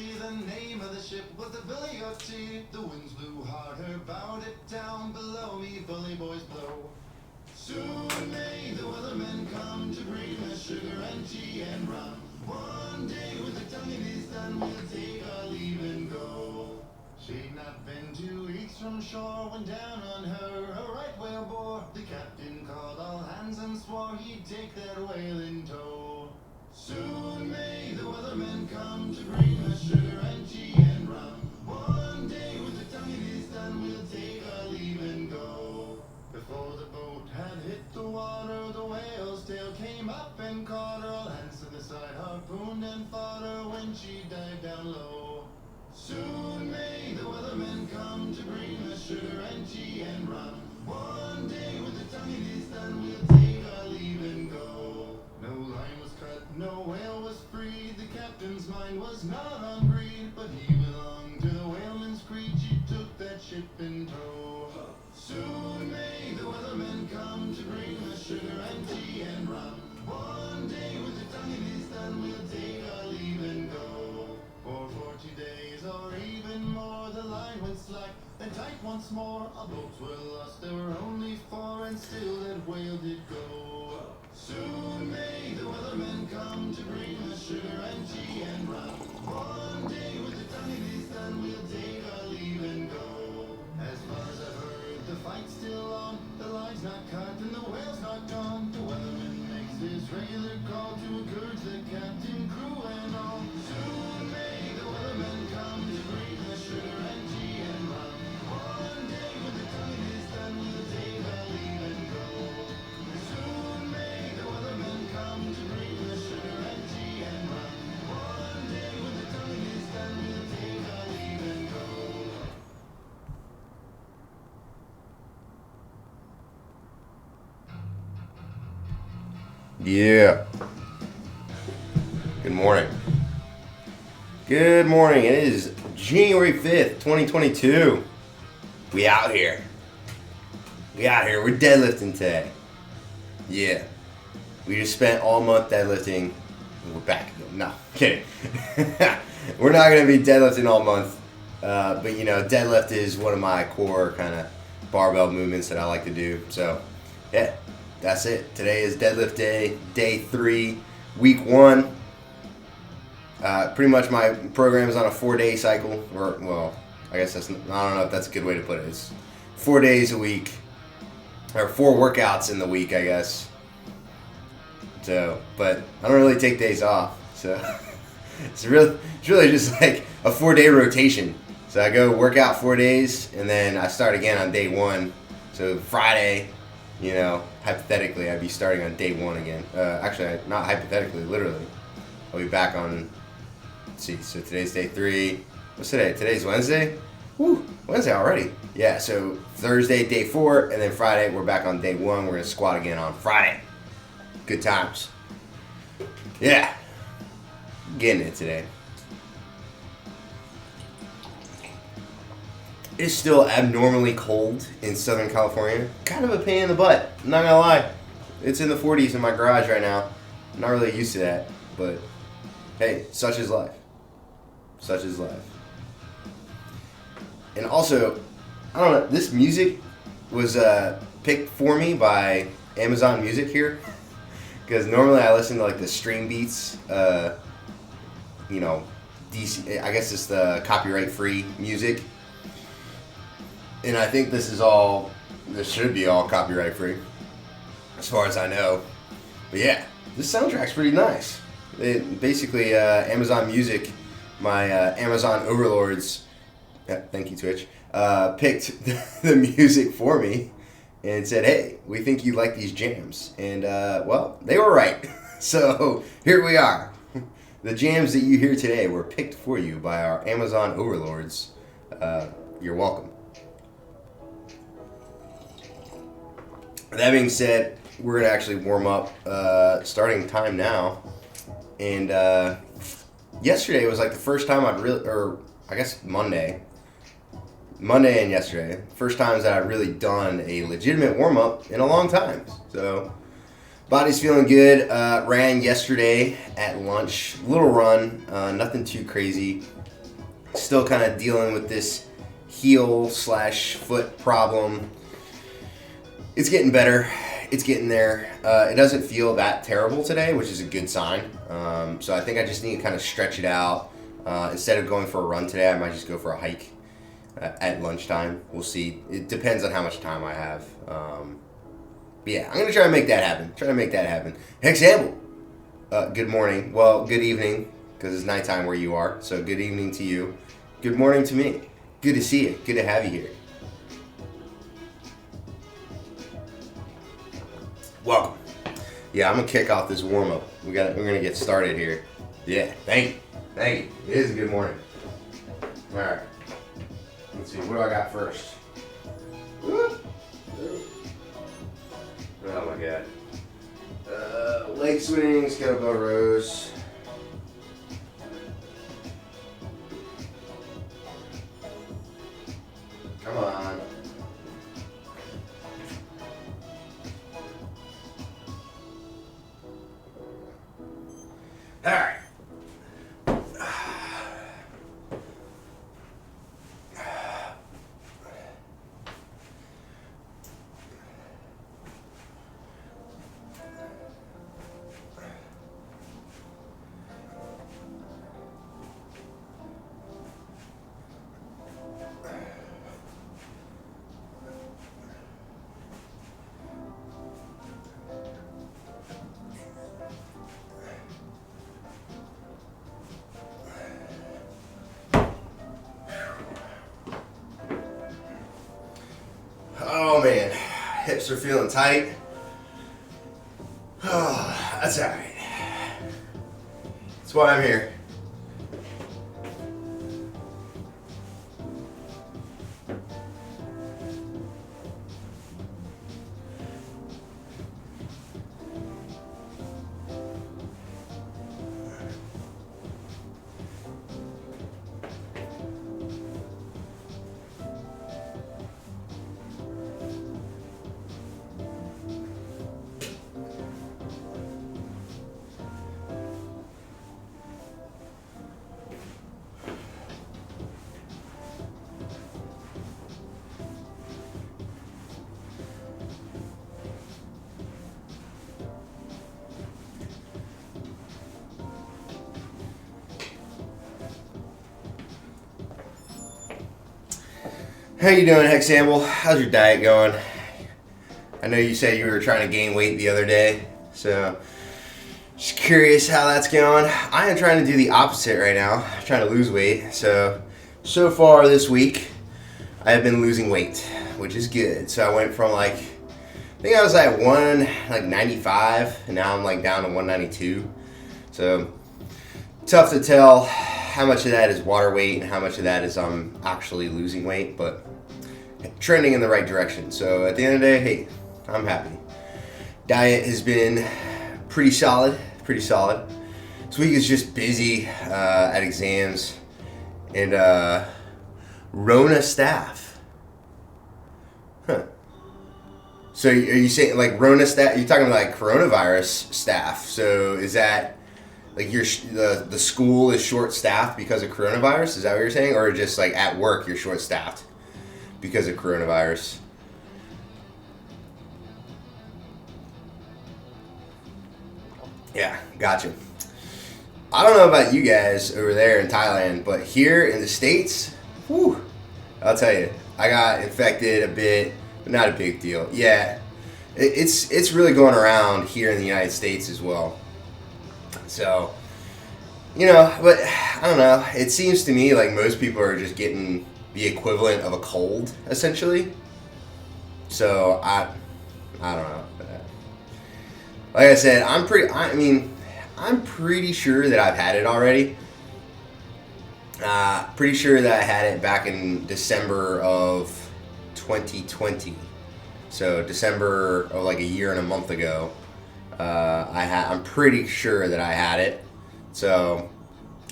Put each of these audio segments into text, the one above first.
Sea, the name of the ship was the Billy of Tea. The winds blew hard, her bowed it down. Below me, bully boys blow. Soon may the weathermen come to bring us sugar and tea and rum. One day with the tongue in his done, we'll take our leave and go. She'd not been 2 weeks from shore when down on her a right whale bore. The captain called all hands and swore he'd take that whale in tow. Soon may the weathermen come to bring us sugar and tea and rum. One day with the tongue in his done, we'll take our leave and go. Before the boat had hit the water, the whale's tail came up and caught her. All hands to the side harpooned and fought her when she dived down low. Soon may the weathermen come to bring us sugar and tea and rum. One day with the tongue in his done, we'll take our leave and go. No line was cut, no whale was freed. The captain's mind was not on greed, but he belonged to the whaleman's creed. She took that ship in tow. Soon may the weathermen come to bring us sugar and tea and rum. One day with the tongue in his done, we'll take our leave and go. For 40 days or even more, the line went slack and tight once more. Our boats were lost, there were only 4, and still that whale did go. Soon may the weathermen come to bring us sugar and tea and rum. One day with the tongue in his done, we'll take our leave and go. As far as I've heard, the fight's still on. The line's not cut and the whale's not gone. The weatherman makes his regular call to encourage the captain, crew, and all. Soon may the weathermen come to bring us sugar and tea and rum. One day with the tongue in his done, we'll take our leave and go. Soon may the weathermen come to bring us sugar and tea and rum. One day with the tongue in his done, we'll take our leave and go. Yeah. Good morning. Good morning. It is January 5th, 2022. We out here. We're deadlifting today. Yeah. We just spent all month deadlifting. And we're back again. No, kidding. We're not going to be deadlifting all month. But, you know, deadlift is one of my core kind of barbell movements that I like to do. So, yeah. That's it. Today is deadlift day, day 3, week 1. Pretty much my program is on a 4-day cycle, or, well, I guess I don't know if that's a good way to put it. It's 4 days a week, or 4 workouts in the week, I guess. So, but I don't really take days off, so it's really just like a 4-day rotation. So I go work out 4 days, and then I start again on day 1. So Friday, you know, hypothetically, I'd be starting on day 1 again. Actually, not hypothetically, literally. I'll be back on, let's see, so today's day 3. What's today? Today's Wednesday? Woo, Wednesday already. Yeah, so Thursday, day 4, and then Friday, we're back on day 1. We're going to squat again on Friday. Good times. Yeah. Getting it today. It's still abnormally cold in Southern California. Kind of a pain in the butt. I'm not gonna lie. It's in the 40s in my garage right now. I'm not really used to that, but hey, such is life. Such is life. And also, I don't know, this music was picked for me by Amazon Music here. Because normally I listen to like the stream beats, you know, DC, I guess it's the copyright free music. And I think this should be all copyright free, as far as I know. But yeah, this soundtrack's pretty nice. Basically, Amazon Music, my Amazon overlords, thank you Twitch, picked the music for me and said, hey, we think you like these jams. And, well, they were right. So here we are. The jams that you hear today were picked for you by our Amazon overlords. You're welcome. That being said, we're going to actually warm up, starting time now. And yesterday was like the first time I'd really, or I guess Monday and yesterday, first times that I've really done a legitimate warm-up in a long time. So, body's feeling good. Ran yesterday at lunch, little run, nothing too crazy. Still kind of dealing with this heel/foot problem. It's getting better. It's getting there. It doesn't feel that terrible today, which is a good sign. So I think I just need to kind of stretch it out. Instead of going for a run today, I might just go for a hike at lunchtime. We'll see. It depends on how much time I have. But yeah, I'm going to try to make that happen. Hex Amble, good morning. Well, good evening, because it's nighttime where you are. So good evening to you. Good morning to me. Good to see you. Good to have you here. Welcome. Yeah, I'm gonna kick off this warm up. We're gonna get started here. Yeah, thank you. It is a good morning. All right. Let's see. What do I got first? Whoop. Oh my god. Leg swings, kettlebell rows. Come on. All right. Oh man, hips are feeling tight. Oh, that's all right. That's why I'm here. How you doing, Hex Amble? How's your diet going? I know you said you were trying to gain weight the other day, so just curious how that's going. I am trying to do the opposite right now. I'm trying to lose weight. So far this week, I have been losing weight, which is good. So I went from I think I was at 195, and now I'm down to 192. So tough to tell how much of that is water weight and how much of that is actually losing weight, but trending in the right direction. So at the end of the day, hey, I'm happy. Diet has been pretty solid. This week is just busy at exams and Rona staff. Huh. So are you saying Rona staff? You're talking about coronavirus staff. So is that the school is short staffed because of coronavirus? Is that what you're saying, or just at work you're short staffed because of coronavirus? Yeah, gotcha. I don't know about you guys over there in Thailand, but here in the States, whew, I'll tell you, I got infected a bit, but not a big deal. Yeah, it's really going around here in the United States as well. So, but I don't know. It seems to me like most people are just getting the equivalent of a cold, essentially. So I don't know. Like I said, I'm pretty sure that I've had it already. Pretty sure that I had it back in December of 2020. So December of a year and a month ago. I'm pretty sure that I had it. So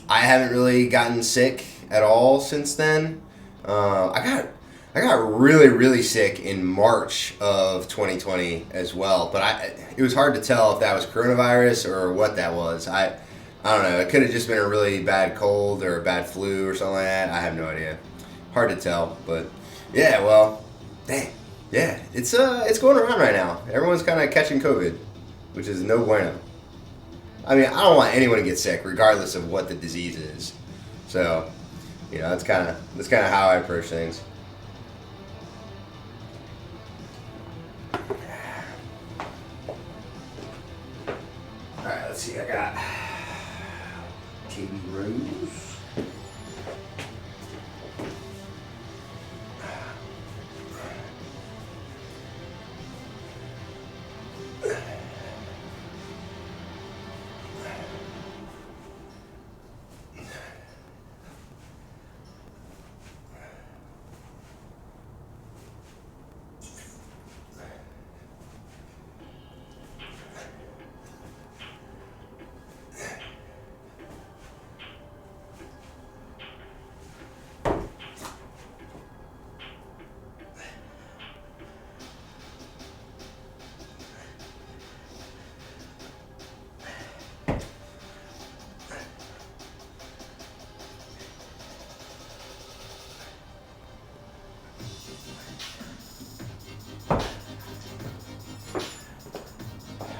I haven't really gotten sick at all since then. I got really, really sick in March of 2020 as well, but it was hard to tell if that was coronavirus or what that was. I don't know. It could have just been a really bad cold or a bad flu or something like that. I have no idea. Hard to tell, but yeah. Well, dang. Yeah, it's going around right now. Everyone's kind of catching COVID, which is no bueno. I mean, I don't want anyone to get sick, regardless of what the disease is. So, you know, that's kind of how I approach things. All right, let's see. I got KB Rose.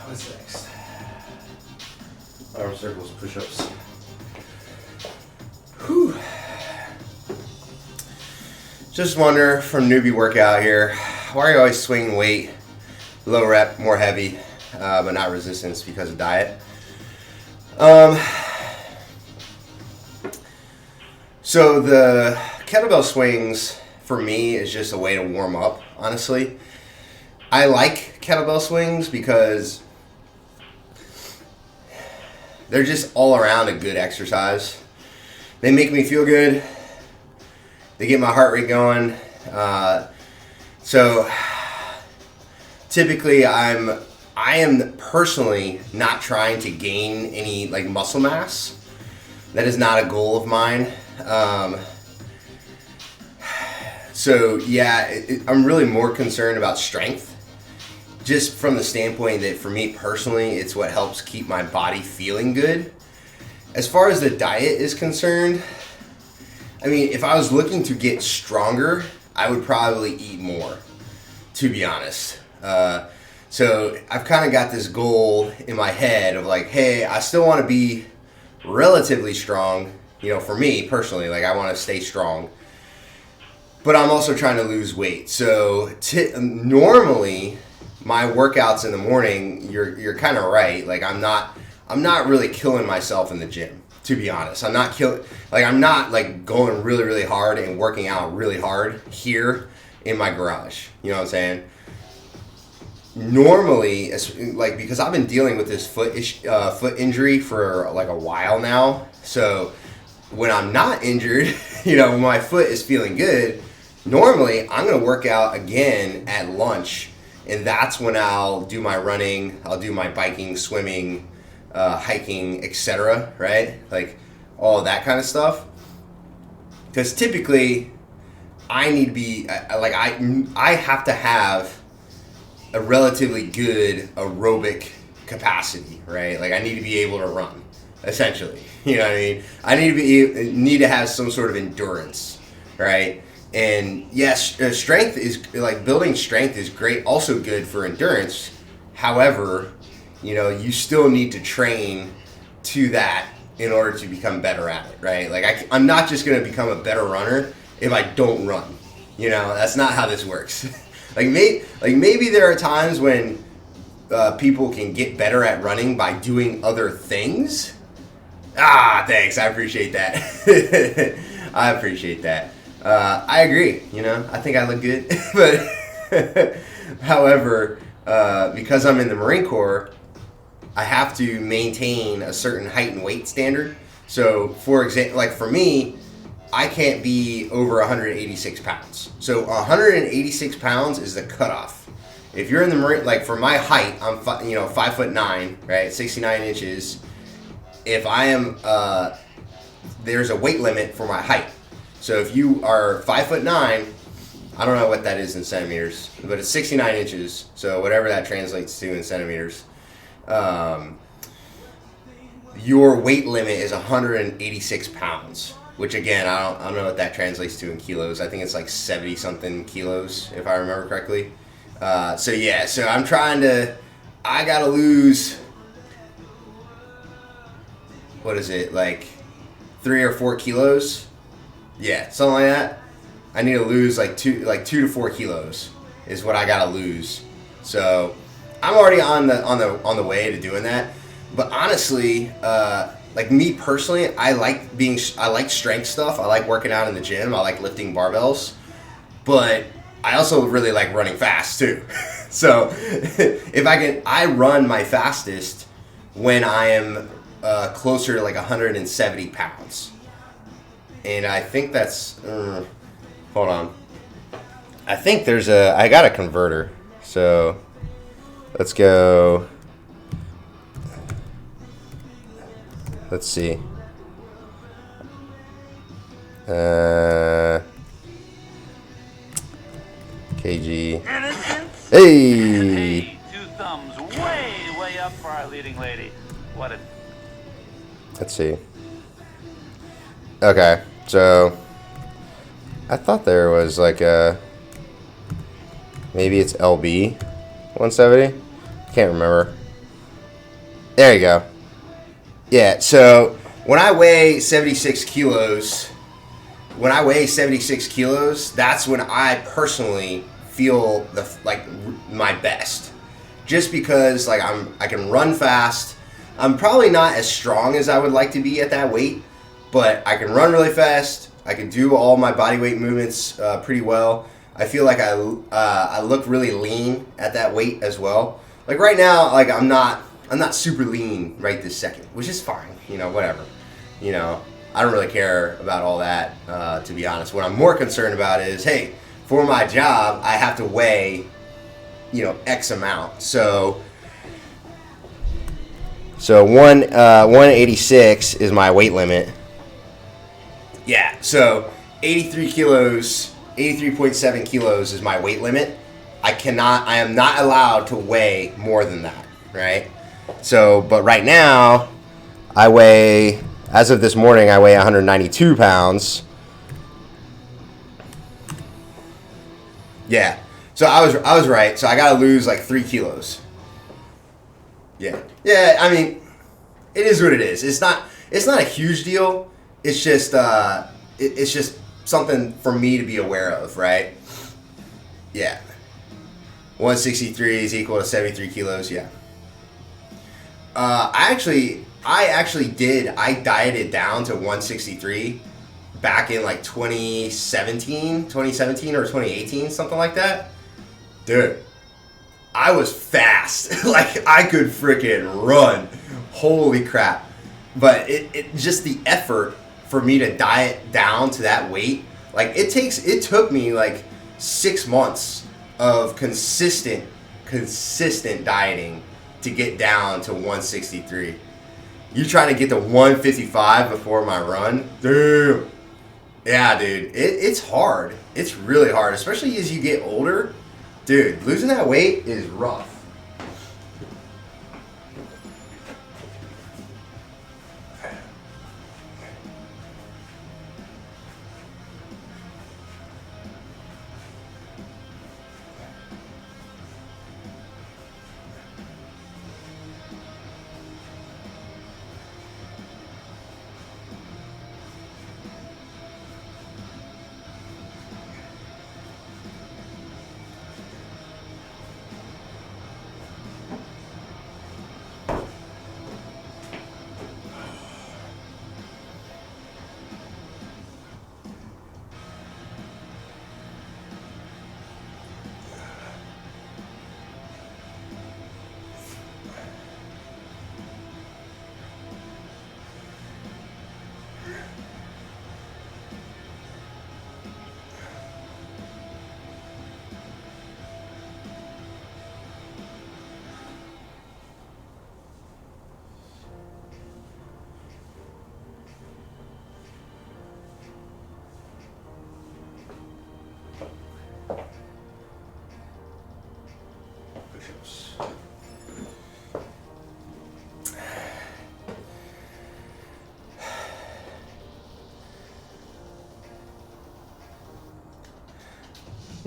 What's next? Arm circles, push-ups. Whew. Just wonder from newbie workout here, why are you always swinging weight, low rep, more heavy, but not resistance because of diet? So the kettlebell swings for me is just a way to warm up, honestly. I like kettlebell swings because they're just all around a good exercise. They make me feel good. They get my heart rate going. So typically I am personally not trying to gain any like muscle mass. That is not a goal of mine. So yeah, I'm really more concerned about strength. Just from the standpoint that for me personally, it's what helps keep my body feeling good. As far as the diet is concerned, I mean, if I was looking to get stronger, I would probably eat more, to be honest. So I've kind of got this goal in my head of like, hey, I still want to be relatively strong, you know, for me personally, like I want to stay strong, but I'm also trying to lose weight. So normally my workouts in the morning, you're kind of right. Like I'm not really killing myself in the gym, to be honest. I'm not like going really, really hard and working out really hard here in my garage. You know what I'm saying? Normally, like, because I've been dealing with this foot injury for like a while now. So when I'm not injured, you know, when my foot is feeling good, normally I'm going to work out again at lunch. And that's when I'll do my running, I'll do my biking, swimming, hiking, etc. Right? Like all of that kind of stuff. Because typically, I need to be like I have to have a relatively good aerobic capacity, right? Like I need to be able to run, essentially. You know what I mean? I need to have some sort of endurance, right? And yes, strength is like building strength is great, also good for endurance. However, you know, you still need to train to that in order to become better at it, right? Like I'm not just going to become a better runner if I don't run. You know, that's not how this works. Maybe there are times when people can get better at running by doing other things. Ah, thanks. I appreciate that. I appreciate that. I agree. You know, I think I look good, but however, because I'm in the Marine Corps, I have to maintain a certain height and weight standard. So, for example, like for me, I can't be over 186 pounds. So 186 pounds is the cutoff. If you're in the Marine, like for my height, I'm 5'9", right, 69 inches. If I am, there's a weight limit for my height. So if you are 5'9", I don't know what that is in centimeters, but it's 69 inches. So whatever that translates to in centimeters. your weight limit is 186 pounds, which again, I don't know what that translates to in kilos. I think it's like 70 something kilos, if I remember correctly. So yeah, so I'm trying to, I gotta lose, what is it, like 3 or 4 kilos? Yeah, something like that. I need to lose like 2 to 4 kilos is what I gotta lose. So I'm already on the way to doing that. But honestly, like me personally, I like strength stuff. I like working out in the gym. I like lifting barbells. But I also really like running fast too. So if I run my fastest when I am closer to like 170 pounds. And I think that's, hold on. I think I got a converter. So let's go. Let's see. KG. Innocence? Hey! Hey, 2 thumbs way up for our leading lady. What a... Let's see. Okay, so I thought there was like maybe it's LB 170. Can't remember. There you go. Yeah, so when I weigh 76 kilos, that's when I personally feel my best. Just because like I can run fast. I'm probably not as strong as I would like to be at that weight, but I can run really fast. I can do all my body weight movements pretty well. I feel like I look really lean at that weight as well. Like right now, like I'm not super lean right this second, which is fine. Whatever. I don't really care about all that, to be honest. What I'm more concerned about is, hey, for my job, I have to weigh, X amount. So 186 is my weight limit. Yeah, so 83 kilos, 83.7 kilos is my weight limit. I am not allowed to weigh more than that, right? So, but right now, as of this morning, I weigh 192 pounds. Yeah, so I was right. So I gotta lose like 3 kilos. Yeah. I mean, it is what it is. It's not a huge deal. It's just it's just something for me to be aware of, right? Yeah. 163 is equal to 73 kilos. Yeah. I dieted down to 163 back in like 2017 or 2018, something like that. Dude, I was fast. Like I could freaking run. Holy crap. But it just the effort for me to diet down to that weight, like it took me like 6 months of consistent dieting to get down to 163. You trying to get to 155 before my run? Damn. Yeah, dude. It's hard. It's really hard, especially as you get older. Dude, losing that weight is rough.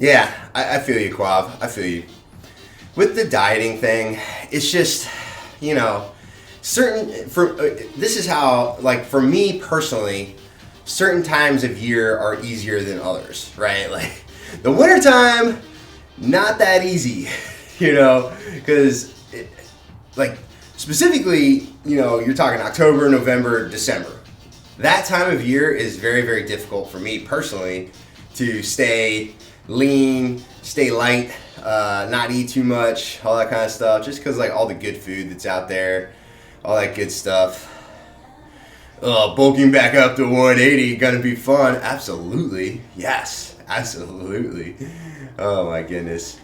Yeah, I feel you, Quav. I feel you. With the dieting thing, it's just, you know, this is how, like, for me personally, certain times of year are easier than others, right? Like, the wintertime, not that easy, you know, because, like, specifically, you know, you're talking October, November, December. That time of year is very, very difficult for me personally to stay lean, stay light, not eat too much, all that kind of stuff, just because, like, all the good food that's out there, all that good stuff. Bulking back up to 180, gonna be fun. Absolutely. Yes, absolutely. Oh my goodness.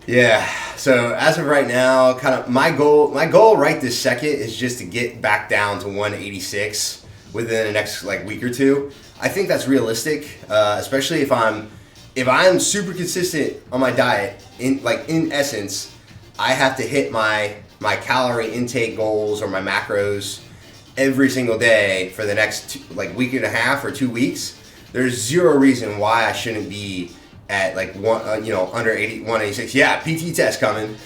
Yeah, so as of right now, kind of my goal right this second is just to get back down to 186 within the next, like, week or two. I think that's realistic, especially if I'm super consistent on my diet. In essence, I have to hit my calorie intake goals or my macros every single day for the next week and a half or 2 weeks. There's zero reason why I shouldn't be at like under 186. Yeah, PT test coming.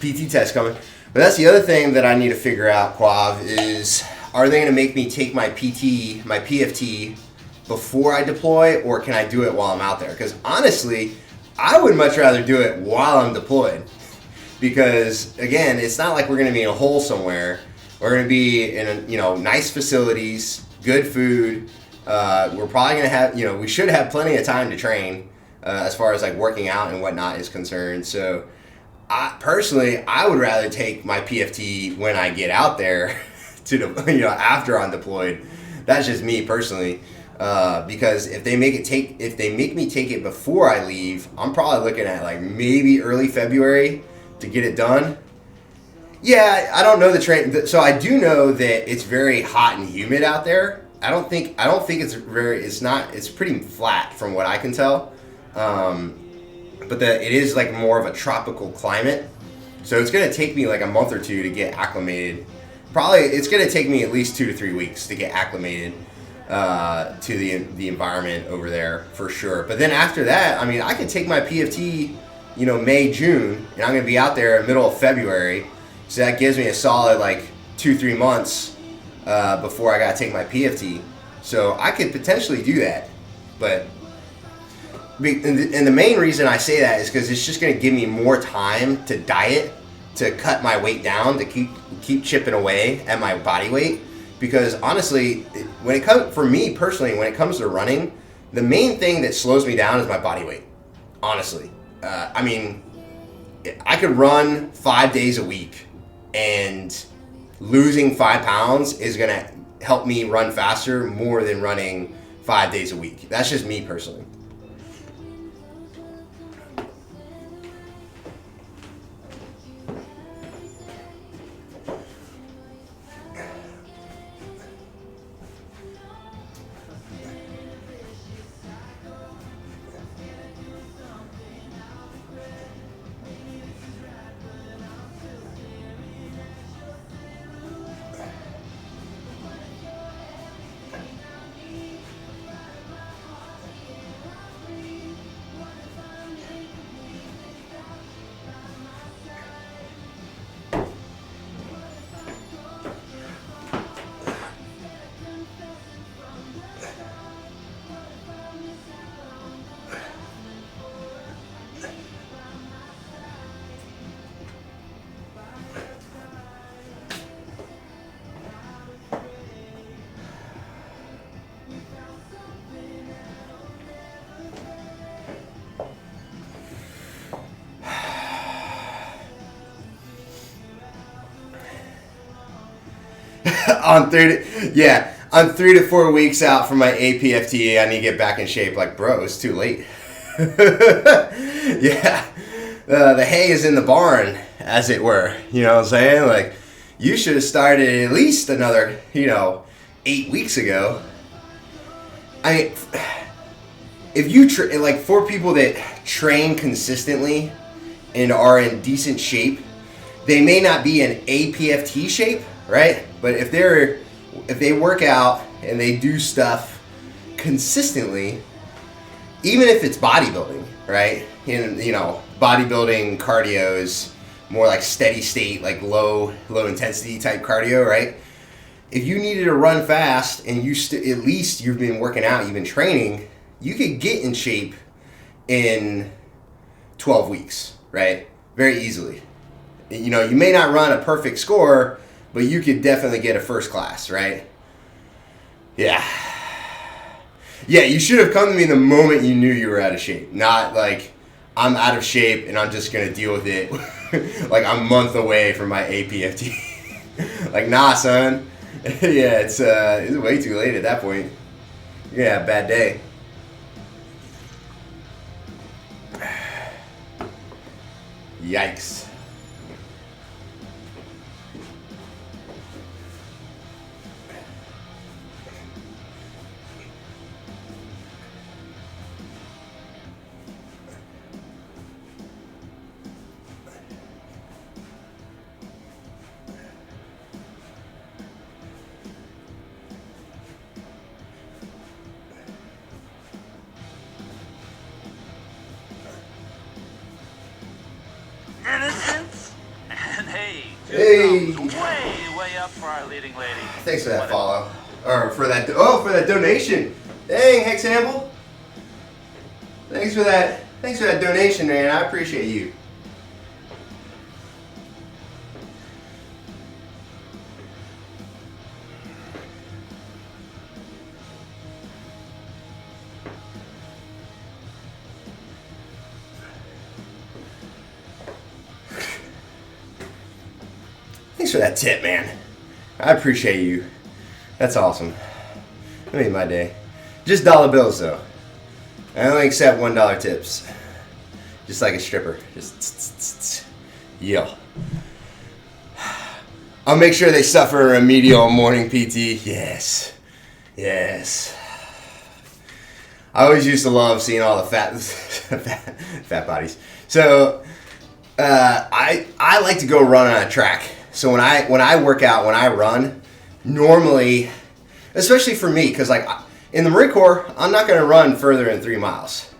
But that's the other thing that I need to figure out, Quav, is are they going to make me take my PFT before I deploy, or can I do it while I'm out there? Because honestly, I would much rather do it while I'm deployed. Because again, it's not like we're going to be in a hole somewhere. We're going to be in nice facilities, good food. We're probably going to have, we should have plenty of time to train as far as like working out and whatnot is concerned. So I would rather take my PFT when I get out there to after I'm deployed. That's just me personally. Because if they make me take it before I leave, I'm probably looking at like maybe early February to get it done. Yeah, I don't know the train. So I do know that it's very hot and humid out there. I don't think it's pretty flat from what I can tell. But it is like more of a tropical climate. So it's going to take me like a month or two to get acclimated. Probably it's going to take me at least 2 to 3 weeks to get acclimated to the environment over there for sure. But then after that, I mean, I could take my PFT, May, June, and I'm going to be out there in the middle of February. So that gives me a solid like 2-3 months before I got to take my PFT. So I could potentially do that. But and the main reason I say that is because it's just going to give me more time to diet, to cut my weight down, to keep chipping away at my body weight. Because honestly, for me personally, when it comes to running, the main thing that slows me down is my body weight. Honestly, I mean, I could run 5 days a week, and losing 5 pounds is gonna help me run faster more than running 5 days a week. That's just me personally. I'm 3 to 4 weeks out from my APFT. I need to get back in shape. Like, bro, it's too late. Yeah. The hay is in the barn, as it were. You know what I'm saying? Like, you should have started at least another, 8 weeks ago. I mean, if you, for people that train consistently and are in decent shape, they may not be in APFT shape, right? But if they work out and they do stuff consistently, even if it's bodybuilding, right? You know, bodybuilding cardio is more like steady state, like low intensity type cardio, right? If you needed to run fast and at least you've been working out, you've been training, you could get in shape in 12 weeks, right? Very easily. You know, you may not run a perfect score, but you could definitely get a first class, right? Yeah. Yeah, you should have come to me the moment you knew you were out of shape. Not like, I'm out of shape and I'm just going to deal with it like I'm a month away from my APFT. Like, nah, son. Yeah, it's way too late at that point. You're going to have a bad day. Yikes. Innocence? And hey, Hey. way up for our leading lady. Thanks for that What a- follow. Or for that donation. Dang, Hex Amble. Thanks for that donation, man. I appreciate you. Thanks for that tip, man. I appreciate you. That's awesome. That made my day. Just dollar bills, though. I only accept $1 tips. Just like a stripper. Just yeah. I'll make sure they suffer a remedial morning PT. Yes. Yes. I always used to love seeing all the fat bodies. So I like to go run on a track. So when I work out, when I run, normally, especially for me, because like in the Marine Corps, I'm not going to run further than 3 miles.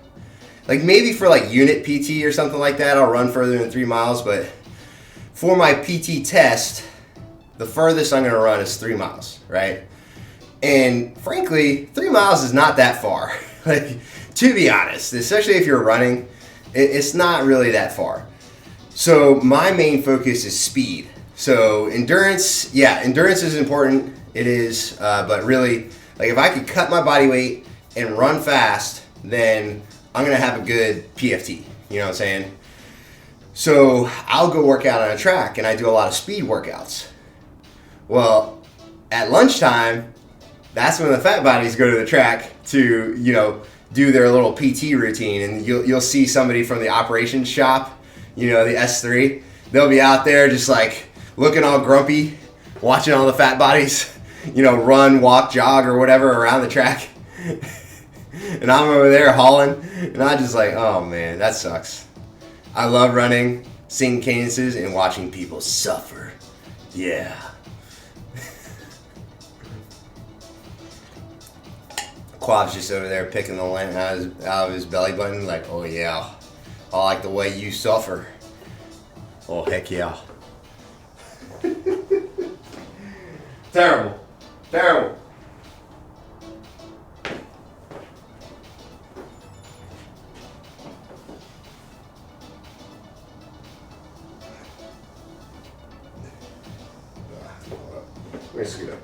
Like maybe for like unit PT or something like that, I'll run further than 3 miles. But for my PT test, the furthest I'm going to run is 3 miles, right? And frankly, 3 miles is not that far. Like, to be honest, especially if you're running, it's not really that far. So my main focus is speed. So endurance, yeah, endurance is important. It is, but really, like if I could cut my body weight and run fast, then I'm gonna have a good PFT. You know what I'm saying? So I'll go work out on a track, and I do a lot of speed workouts. Well, at lunchtime, that's when the fat bodies go to the track to, you know, do their little PT routine, and you'll see somebody from the operations shop, you know, the S3. They'll be out there just like looking all grumpy, watching all the fat bodies, you know, run, walk, jog, or whatever around the track. And I'm over there hauling, and I'm just like, oh man, that sucks. I love running, singing cadences, and watching people suffer. Yeah. Quav's just over there picking the lint out of his belly button, like, oh yeah, I like the way you suffer. Oh heck yeah. Terrible. Terrible. Let me scoot up.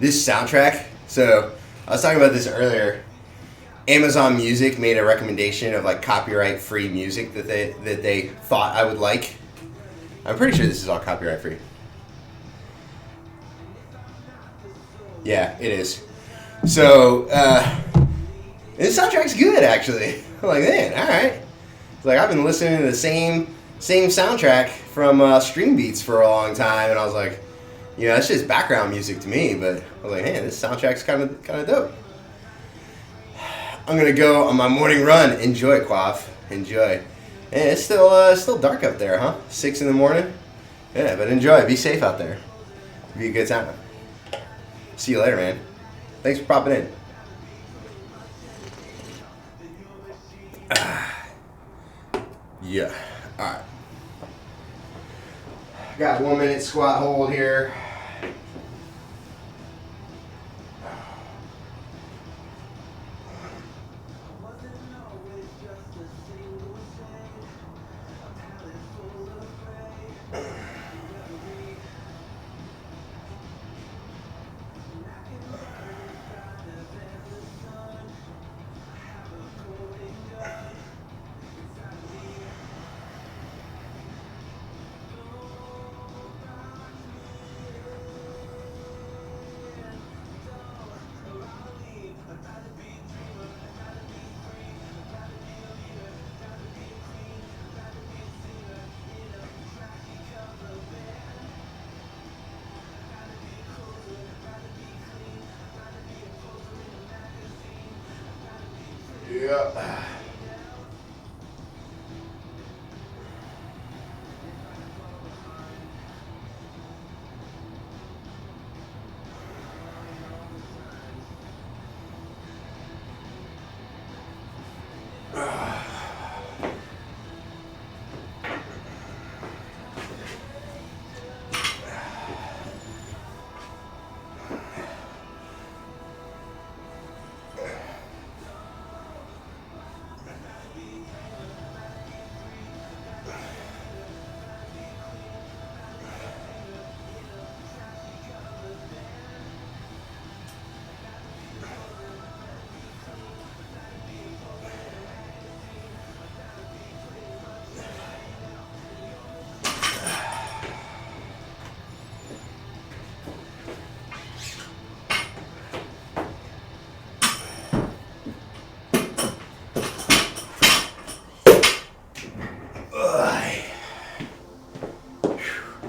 This soundtrack, so I was talking about this earlier, Amazon Music made a recommendation of like copyright-free music that they thought I would like. I'm pretty sure this is all copyright-free. Yeah, it is. So, this soundtrack's good, actually. I'm like, man, all right. It's like, I've been listening to the same soundtrack from Stream Beats for a long time, and I was like, you know, that's just background music to me, but I was like, man, this soundtrack's kind of dope. I'm gonna go on my morning run. Enjoy, Quaff. Enjoy. And it's still dark up there, huh? 6 in the morning. Yeah, but enjoy. Be safe out there. Be a good time. See you later, man. Thanks for popping in. Yeah. All right. Got 1 minute squat hold here. Yeah.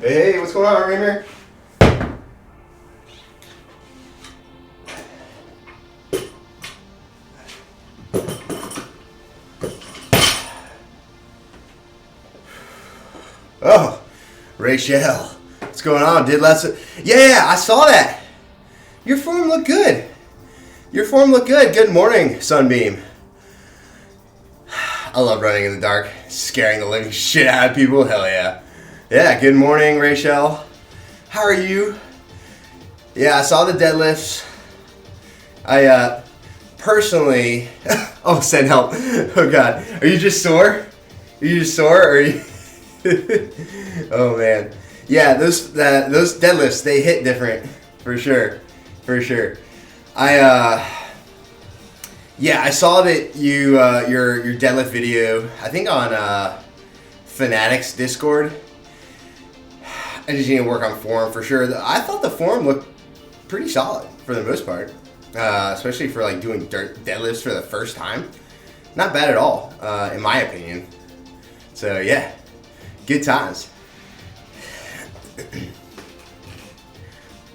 Hey, what's going on, Rainer? Oh, Rachel, what's going on? Yeah, I saw that. Your form looked good. Good morning, Sunbeam. I love running in the dark, scaring the living shit out of people. Hell yeah. Yeah, good morning, Rachel. How are you? Yeah, I saw the deadlifts. I personally... oh, send help. Oh, God. Are you just sore? Or are you... oh, man. Yeah, those deadlifts, they hit different. For sure. Yeah, I saw that you your deadlift video, I think on Fanatics Discord. I just need to work on form for sure. I thought the form looked pretty solid for the most part, especially for like doing deadlifts for the first time. Not bad at all, in my opinion. So yeah, good times.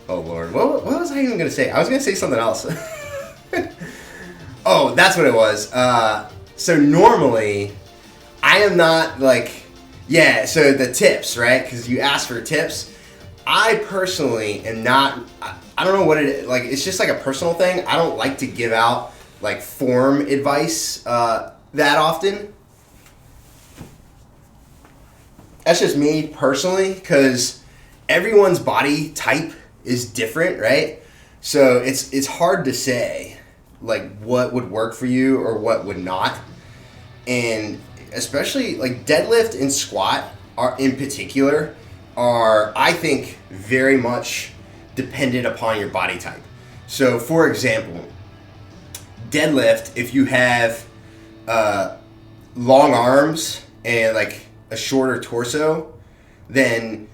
Oh Lord, what was I even gonna say? I was gonna say something else. Oh, that's what it was. So normally, I am not like. Yeah, so the tips, right? Because you asked for tips. I personally am not, I don't know what it is. Like, it's just like a personal thing. I don't like to give out, like, form advice that often. That's just me personally, because everyone's body type is different, right? So it's hard to say, like, what would work for you or what would not. And especially like deadlift and squat are in particular are, I think, very much dependent upon your body type. So for example, deadlift, if you have long arms and like a shorter torso, then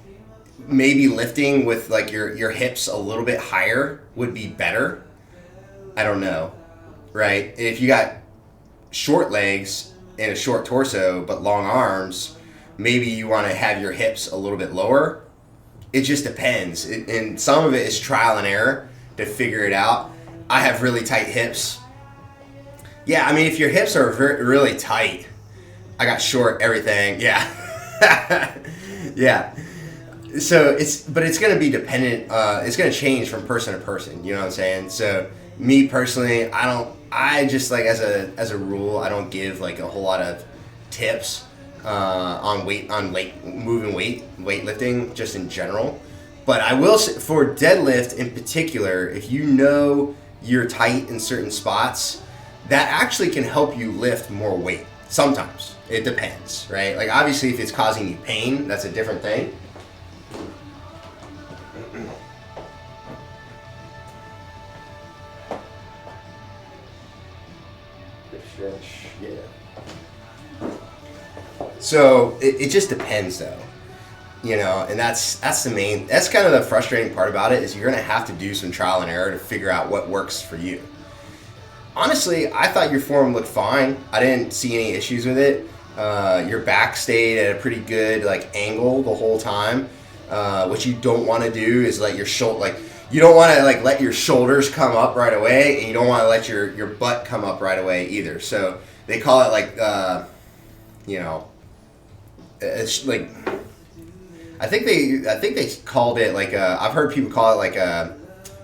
maybe lifting with like your hips a little bit higher would be better. I don't know, right? If you got short legs and a short torso but long arms, maybe you want to have your hips a little bit lower. It just depends. And some of it is trial and error to figure it out. I have really tight hips. Yeah, I mean, if your hips are really tight, I got short everything. Yeah. Yeah. So it's going to be dependent. It's going to change from person to person. You know what I'm saying? So me personally, I just like as a rule, I don't give like a whole lot of tips on moving weightlifting just in general. But I will say for deadlift in particular, if you know you're tight in certain spots, that actually can help you lift more weight. Sometimes it depends, right? Like obviously, if it's causing you pain, that's a different thing. Yeah. So it just depends, though, you know, and that's kind of the frustrating part about it is you're gonna have to do some trial and error to figure out what works for you. Honestly, I thought your form looked fine. I didn't see any issues with it. Your back stayed at a pretty good like angle the whole time. What you don't want to do is let your you don't want to like let your shoulders come up right away, and you don't want to let your butt come up right away either. So they call it like you know, it's like I think they called it like I've heard people call it like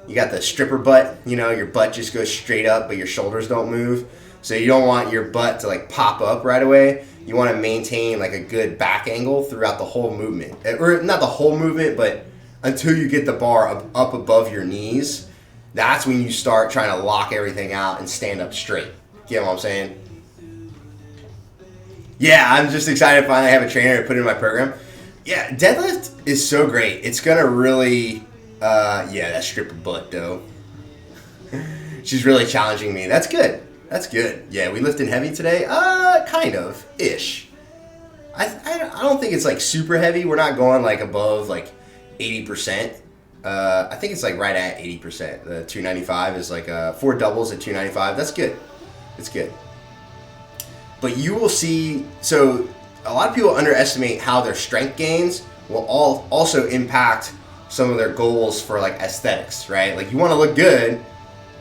you got the stripper butt. You know, your butt just goes straight up, but your shoulders don't move. So you don't want your butt to like pop up right away. You want to maintain like a good back angle throughout the whole movement, or not the whole movement, but until you get the bar up above your knees. That's when you start trying to lock everything out and stand up straight. You know what I'm saying? Yeah, I'm just excited to finally have a trainer to put in my program. Yeah, deadlift is so great. It's going to really, yeah, that stripper butt, though. She's really challenging me. That's good. That's good. Yeah, we lifting heavy today? Kind of, ish. I don't think it's like super heavy. We're not going like above like 80%. I think it's like right at 80%. The 295 is like 4 doubles at 295. That's good. It's good. But you will see, so a lot of people underestimate how their strength gains will also impact some of their goals for like aesthetics, right? Like you want to look good.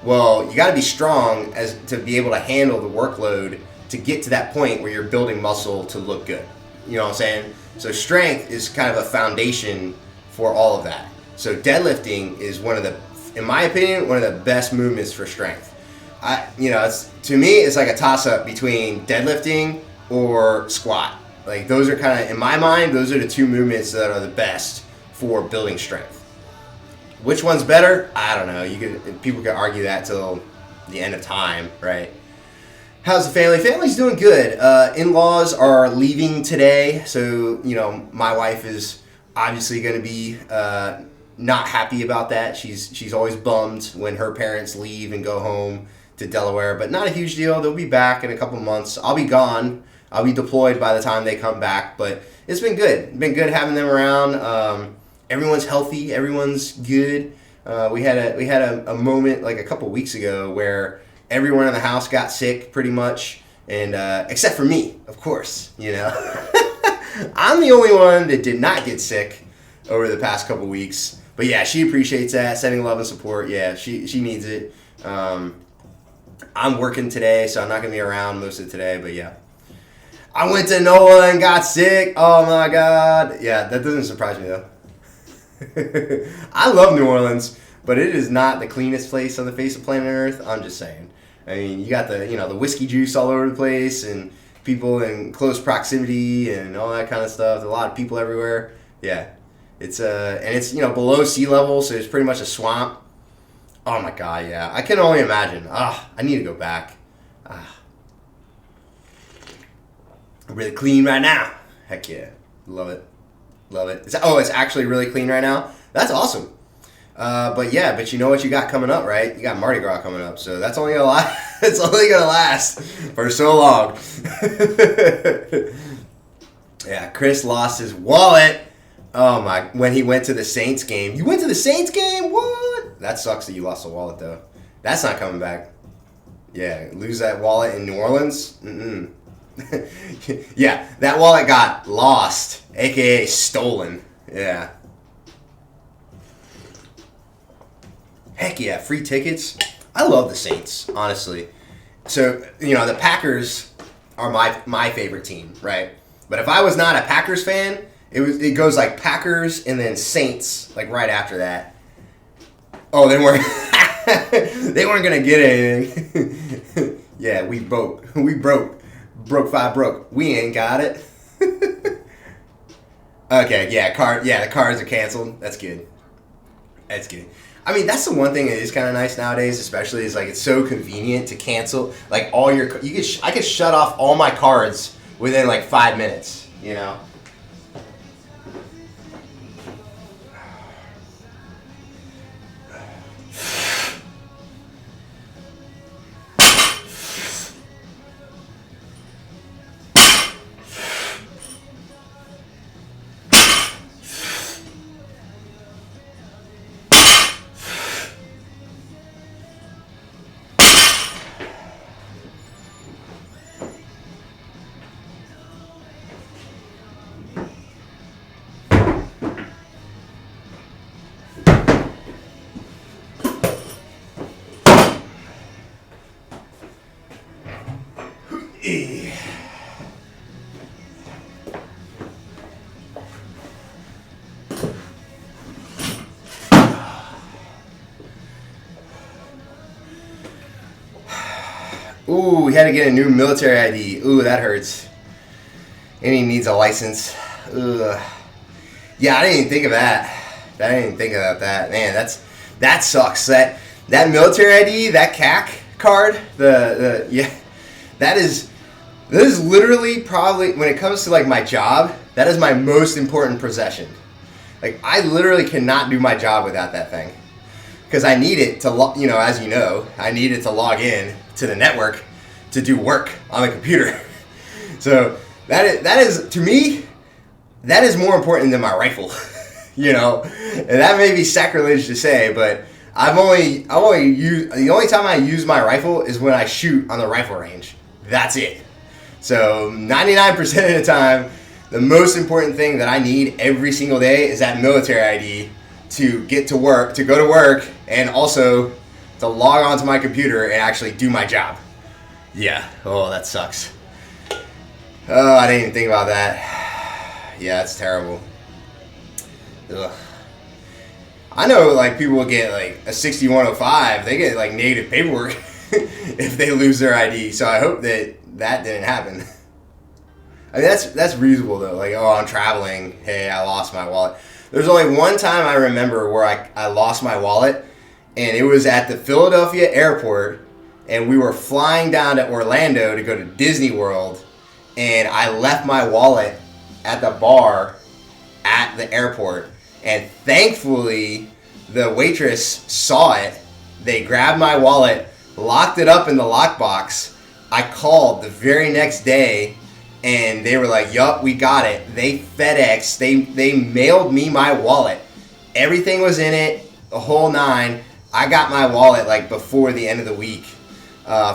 Well, you got to be strong as to be able to handle the workload to get to that point where you're building muscle to look good. You know what I'm saying? So strength is kind of a foundation for all of that. So deadlifting is one of the, in my opinion, one of the best movements for strength. To me, it's like a toss-up between deadlifting or squat. Like those are kind of, in my mind, those are the two movements that are the best for building strength. Which one's better? I don't know. People can argue that till the end of time, right? How's the family? Family's doing good. In-laws are leaving today, so my wife is obviously going to be not happy about that. She's always bummed when her parents leave and go home to Delaware, but not a huge deal. They'll be back in a couple months. I'll be gone. I'll be deployed by the time they come back, but it's been good. It's been good having them around. Everyone's healthy. Everyone's good. We had a moment like a couple weeks ago where everyone in the house got sick pretty much, and except for me, of course. I'm the only one that did not get sick over the past couple weeks. But yeah, she appreciates that, sending love and support. Yeah, she needs it. I'm working today, so I'm not gonna be around most of today. But yeah, I went to NOLA and got sick. Oh my god. Yeah, that doesn't surprise me though. I love New Orleans, but it is not the cleanest place on the face of planet Earth. I'm just saying. I mean, you got the whiskey juice all over the place and people in close proximity and all that kind of stuff. There's a lot of people everywhere. Yeah, it's and it's below sea level, so it's pretty much a swamp. Oh my god, yeah. I can only imagine. I need to go back. Really clean right now. Heck yeah, love it. Love it. It's actually really clean right now. That's awesome. But yeah, but you know what you got coming up, right? You got Mardi Gras coming up, so that's only gonna last. It's only gonna last for so long. Yeah, Chris lost his wallet. Oh my! When he went to the Saints game, you went to the Saints game? What? That sucks that you lost a wallet though. That's not coming back. Yeah, lose that wallet in New Orleans? Mm-mm. Yeah, that wallet got lost, aka stolen. Yeah. Heck yeah, free tickets. I love the Saints, honestly. So, the Packers are my favorite team, right? But if I was not a Packers fan, it goes like Packers and then Saints, like right after that. Oh, they weren't they weren't gonna get anything. Yeah, we broke 5 broke. We ain't got it. Okay, yeah, the cards are canceled. That's good. That's good. I mean, that's the one thing that is kind of nice nowadays, especially is like it's so convenient to cancel like all your. I could shut off all my cards within like 5 minutes. Ooh, we had to get a new military ID. Ooh, that hurts. And he needs a license. Ugh. Yeah, I didn't even think of that. I didn't even think about that. Man, that sucks. That military ID, that CAC card, that is literally probably, when it comes to like my job, that is my most important possession. Like, I literally cannot do my job without that thing. Because I need it to, as you know, I need it to log in to the network to do work on the computer. So that is to me, that is more important than my rifle. And that may be sacrilege to say, but the only time I use my rifle is when I shoot on the rifle range. That's it. So 99% of the time, the most important thing that I need every single day is that military ID to get to work, to go to work, and also to log onto my computer and actually do my job. Yeah. Oh, that sucks. Oh, I didn't even think about that. Yeah, that's terrible. Ugh. I know, like, people will get, like, a 6105. They get, like, negative paperwork if they lose their ID. So I hope that didn't happen. I mean, that's reasonable, though. Like, oh, I'm traveling. Hey, I lost my wallet. There's only one time I remember where I lost my wallet, and it was at the Philadelphia airport, and we were flying down to Orlando to go to Disney World, and I left my wallet at the bar at the airport, and thankfully the waitress saw it. They grabbed my wallet, locked it up in the lockbox. I called the very next day, and they were like, yup, we got it. They FedEx, they mailed me my wallet. Everything was in it, the whole 9. I got my wallet like before the end of the week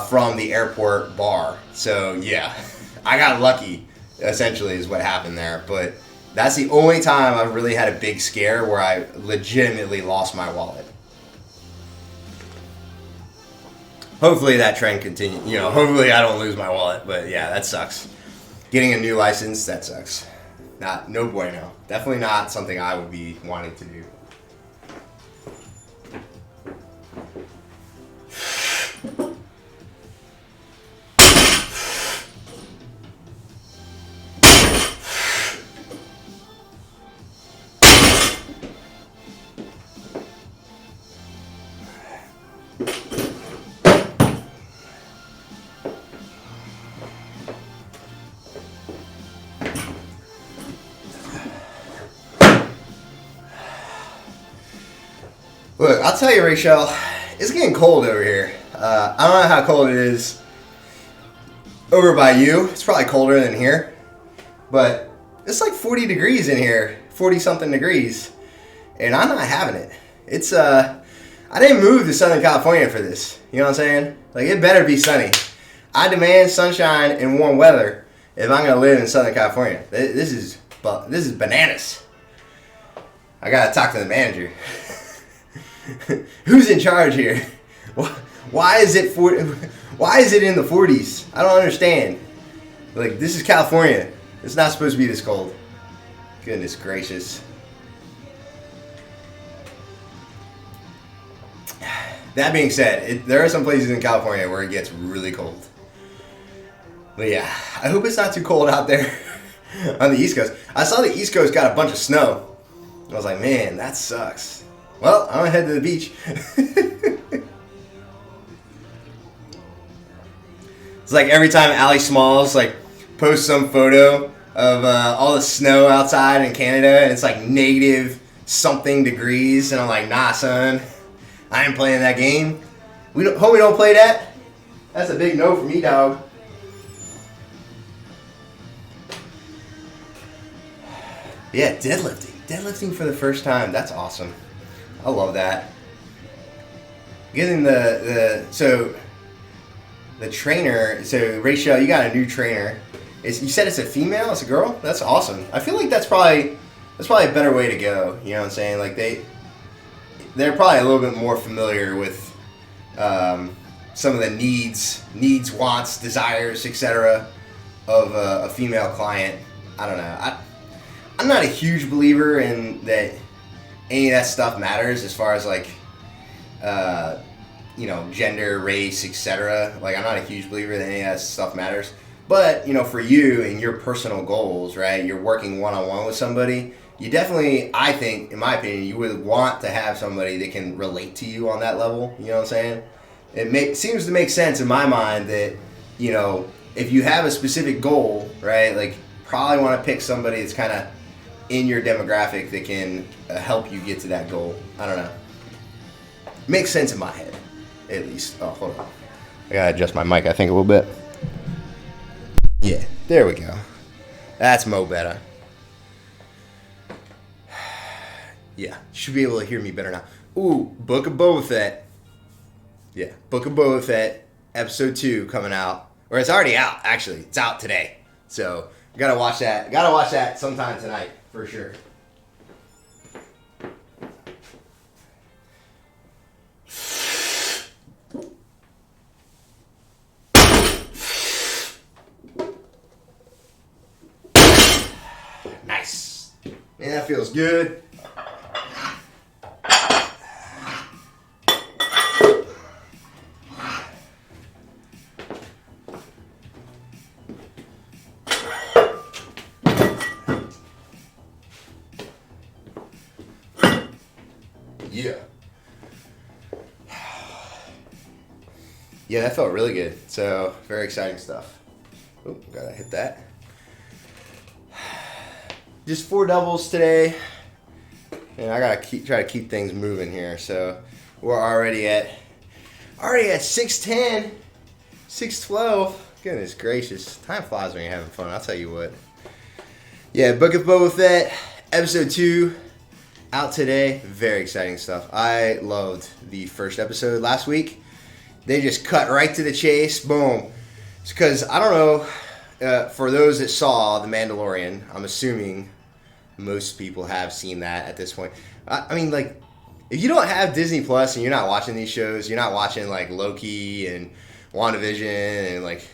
from the airport bar. So yeah, I got lucky, essentially, is what happened there. But that's the only time I've really had a big scare where I legitimately lost my wallet. Hopefully that trend continues. Hopefully I don't lose my wallet. But yeah, that sucks. Getting a new license, that sucks. No bueno. Definitely not something I would be wanting to do. Look, I'll tell you, Rachel, it's getting cold over here. I don't know how cold it is over by you. It's probably colder than here. But it's like 40 degrees in here, 40-something degrees. And I'm not having it. It's, I didn't move to Southern California for this. You know what I'm saying? Like, it better be sunny. I demand sunshine and warm weather if I'm going to live in Southern California. This is bananas. I got to talk to the manager. Who's in charge here? Why is it in the 40s? I don't understand. Like, this is California. It's not supposed to be this cold. Goodness gracious. That being said, there are some places in California where it gets really cold. But yeah, I hope it's not too cold out there on the East Coast. I saw the East Coast got a bunch of snow. I was like, man, that sucks. Well, I'm gonna head to the beach. It's like every time Allie Smalls like posts some photo of all the snow outside in Canada, and it's like negative something degrees, and I'm like, nah, son, I ain't playing that game. Homie, don't play that. That's a big no for me, dog. Yeah, deadlifting for the first time. That's awesome. I love that. Getting the trainer. So Rachel, you got a new trainer. You said it's a female. It's a girl. That's awesome. I feel like that's probably a better way to go. You know what I'm saying? Like they're probably a little bit more familiar with some of the needs, wants, desires, etc. of a female client. I don't know. I'm not a huge believer in that any of that stuff matters as far as like, gender, race, etc. Like, I'm not a huge believer that any of that stuff matters. But, for you and your personal goals, right, you're working one-on-one with somebody, you definitely, I think, in my opinion, you would want to have somebody that can relate to you on that level. You know what I'm saying? It seems to make sense in my mind that, if you have a specific goal, right, like, probably want to pick somebody that's kind of in your demographic that can help you get to that goal. I don't know. Makes sense in my head, at least. Oh, hold on. I gotta adjust my mic, I think, a little bit. Yeah, there we go. That's mo better. Yeah, should be able to hear me better now. Ooh, Book of Boba Fett. Yeah, Book of Boba Fett, episode 2 coming out. Or it's already out, actually. It's out today. So, gotta watch that. Gotta watch that sometime tonight, for sure. Nice. Man, that feels good. Yeah. Yeah, that felt really good. So, very exciting stuff. Oh, gotta hit that. Just 4 doubles today. And I gotta try to keep things moving here. So, we're already at 6:10, 6:12. Goodness gracious. Time flies when you're having fun, I'll tell you what. Yeah, Book of Boba Fett, episode 2. Out today. Very exciting stuff. I loved the first episode last week. They just cut right to the chase. Boom. It's because, I don't know, for those that saw The Mandalorian, I'm assuming most people have seen that at this point. I mean, like, if you don't have Disney Plus and you're not watching these shows, you're not watching, like, Loki and WandaVision and, like,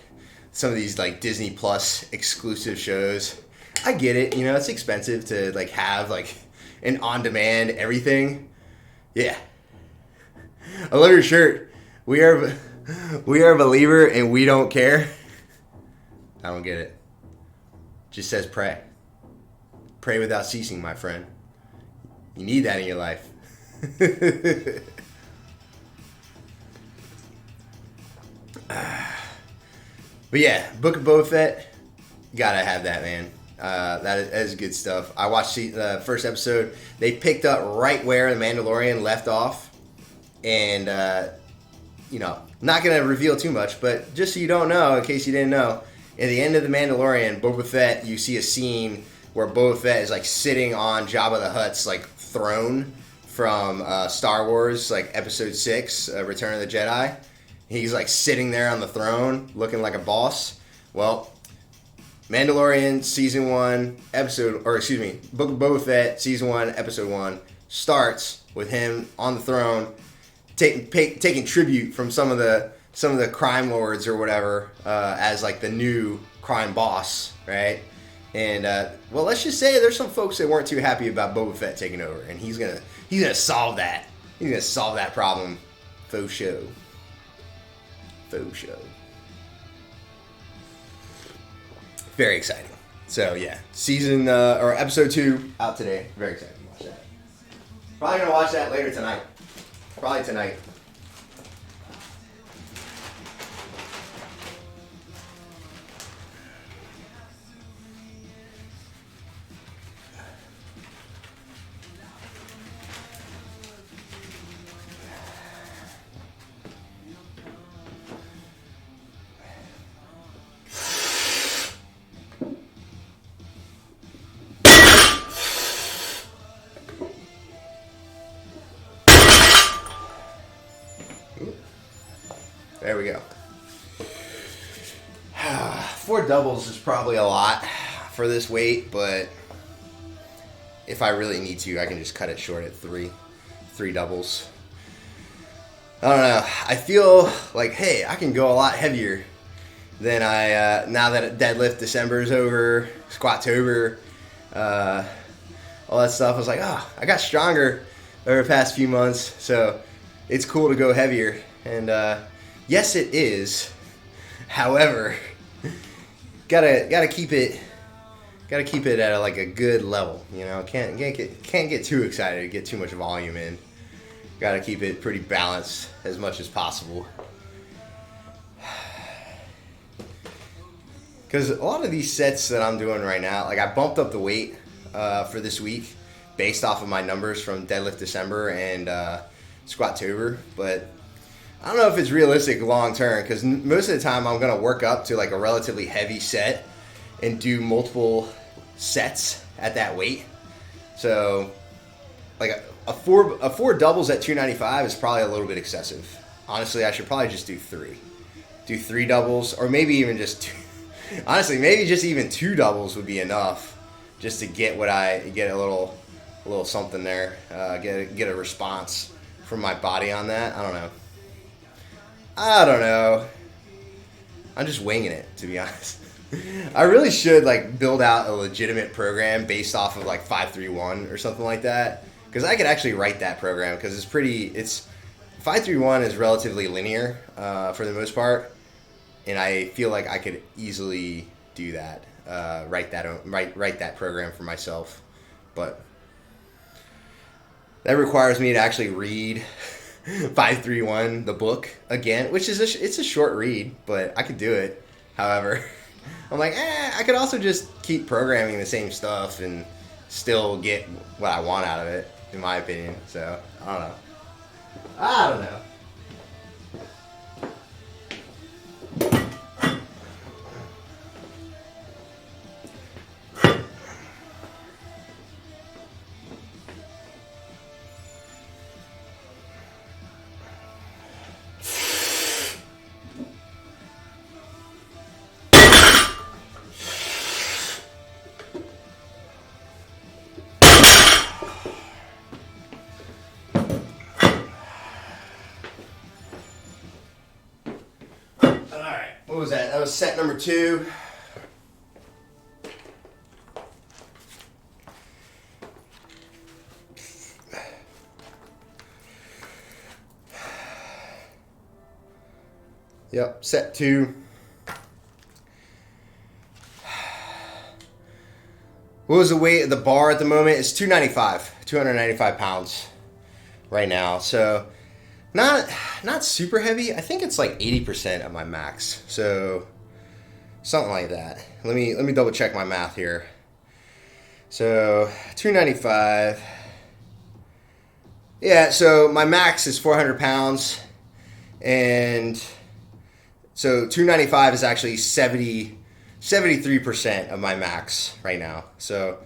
some of these, like, Disney Plus exclusive shows. I get it. It's expensive to, like, have, like, and on-demand everything. Yeah. I love your shirt. We are a believer and we don't care. I don't get it. Just says pray. Pray without ceasing, my friend. You need that in your life. But yeah, Book of Boba Fett. Gotta have that, man. That is good stuff. I watched the first episode. They picked up right where The Mandalorian left off And, not going to reveal too much, but just so you don't know, in case you didn't know, at the end of The Mandalorian, Boba Fett, you see a scene where Boba Fett is, like, sitting on Jabba the Hutt's, like, throne from Star Wars, like, Episode 6, Return of the Jedi. He's, like, sitting there on the throne, looking like a boss. Well, Mandalorian Season 1, Book of Boba Fett, Season 1, Episode 1, starts with him on the throne, taking tribute from some of the crime lords or whatever, as like the new crime boss, right? And let's just say there's some folks that weren't too happy about Boba Fett taking over, and he's gonna solve that. He's gonna solve that problem. Faux show. Very exciting. So yeah, episode 2 out today. Very excited to watch that. Probably gonna watch that later tonight. Probably tonight. There we go. 4 doubles is probably a lot for this weight, but if I really need to, I can just cut it short at 3 doubles. I don't know. I feel like, hey, I can go a lot heavier than now that Deadlift December is over, Squattober, all that stuff. I was like, I got stronger over the past few months, so it's cool to go heavier. And yes, it is. However, gotta keep it at a good level. Can't get too excited, get too much volume in. Gotta keep it pretty balanced as much as possible. Because a lot of these sets that I'm doing right now, like I bumped up the weight for this week based off of my numbers from Deadlift December and Squattober, but I don't know if it's realistic long term, because most of the time I'm going to work up to like a relatively heavy set and do multiple sets at that weight. So like a four doubles at 295 is probably a little bit excessive. Honestly, I should probably just do 3. Do 3 doubles, or maybe even just 2. Honestly, maybe just even 2 doubles would be enough just to get a little something there, get a response from my body on that. I don't know. I'm just winging it, to be honest. I really should like build out a legitimate program based off of like 531 or something like that, because I could actually write that program, because it's 531 is relatively linear for the most part, and I feel like I could easily do that, write that program for myself, but that requires me to actually read 531, the book, again, which is it's a short read, but I could do it. However, I'm like, I could also just keep programming the same stuff and still get what I want out of it, in my opinion. So, I don't know. What was that? That was set number 2. Yep, set 2. What was the weight of the bar at the moment? It's 295 pounds right now. So not super heavy. I think it's like 80% of my max. So something like that. Let me double check my math here. So 295 Yeah, so my max is 400 pounds, and so 295 is actually 73% of my max right now. So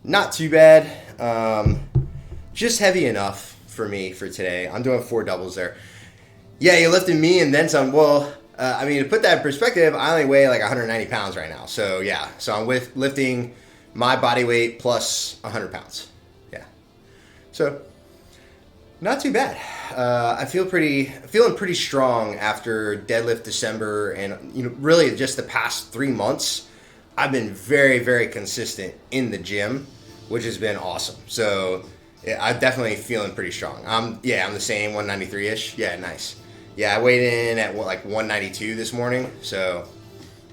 not too bad. Just heavy enough for me for today. I'm doing 4 doubles there. Yeah, you lifted me and then some. Well, I mean, to put that in perspective, I only weigh like 190 pounds right now. So yeah, so I'm lifting my body weight plus 100 pounds. Yeah. So not too bad. I feeling pretty strong after Deadlift December, and really just the past 3 months, I've been very, very consistent in the gym, which has been awesome. So yeah, I'm definitely feeling pretty strong. I'm the same 193-ish. Yeah, nice. Yeah, I weighed in at like 192 this morning. So,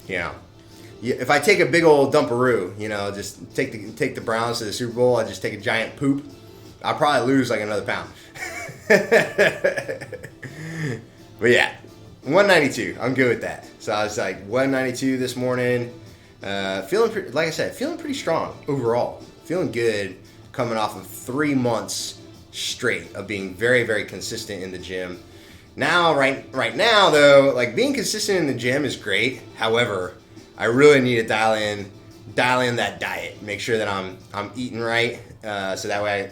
if I take a big old dumperoo, just take the Browns to the Super Bowl, I just take a giant poop, I'll probably lose like another pound. But yeah, 192. I'm good with that. So I was like 192 this morning. Feeling pretty strong overall. Feeling good coming off of 3 months straight of being very, very consistent in the gym. Now, right now though, like being consistent in the gym is great. However, I really need to dial in that diet. Make sure that I'm eating right, so that way I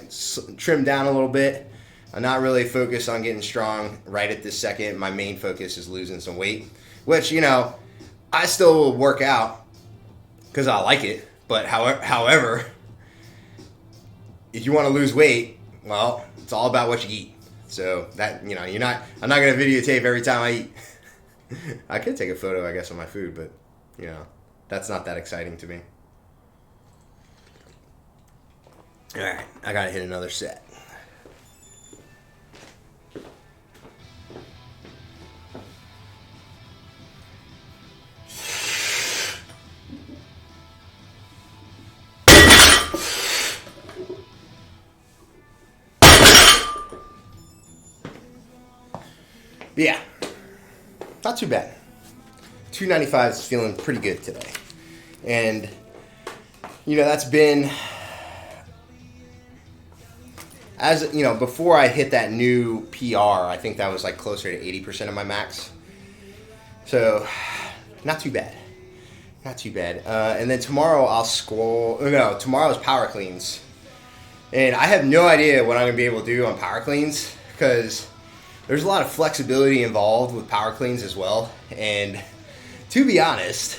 trim down a little bit. I'm not really focused on getting strong right at this second. My main focus is losing some weight, which I still will work out because I like it. But however, if you want to lose weight, well, it's all about what you eat. So that I'm not gonna videotape every time I eat. I could take a photo, I guess, of my food, but that's not that exciting to me. All right, I gotta hit another set. Yeah, not too bad. 295 is feeling pretty good today. And, that's been, before I hit that new PR, I think that was like closer to 80% of my max. So, not too bad. Not too bad. And then tomorrow tomorrow's power cleans. And I have no idea what I'm going to be able to do on power cleans because there's a lot of flexibility involved with power cleans as well. And to be honest,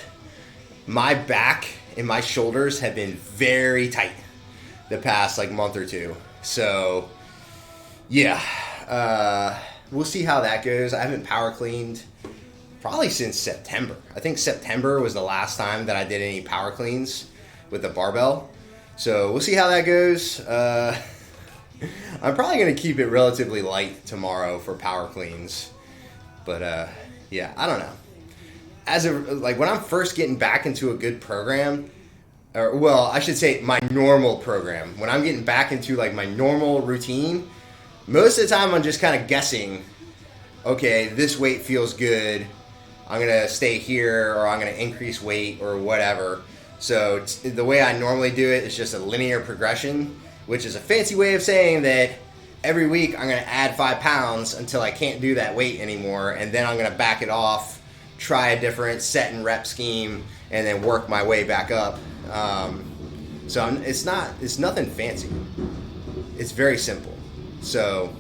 my back and my shoulders have been very tight the past month or two. So yeah, we'll see how that goes. I haven't power cleaned probably since September. I think September was the last time that I did any power cleans with the barbell. So we'll see how that goes. I'm probably going to keep it relatively light tomorrow for power cleans. But, yeah, I don't know. When I'm first getting back into a good program, I should say my normal program. When I'm getting back into, my normal routine, most of the time I'm just kind of guessing, okay, this weight feels good. I'm going to stay here, or I'm going to increase weight, or whatever. So the way I normally do it is just a linear progression, which is a fancy way of saying that every week I'm going to add 5 pounds until I can't do that weight anymore, and then I'm going to back it off, try a different set and rep scheme, and then work my way back up. So it's nothing fancy. It's very simple. So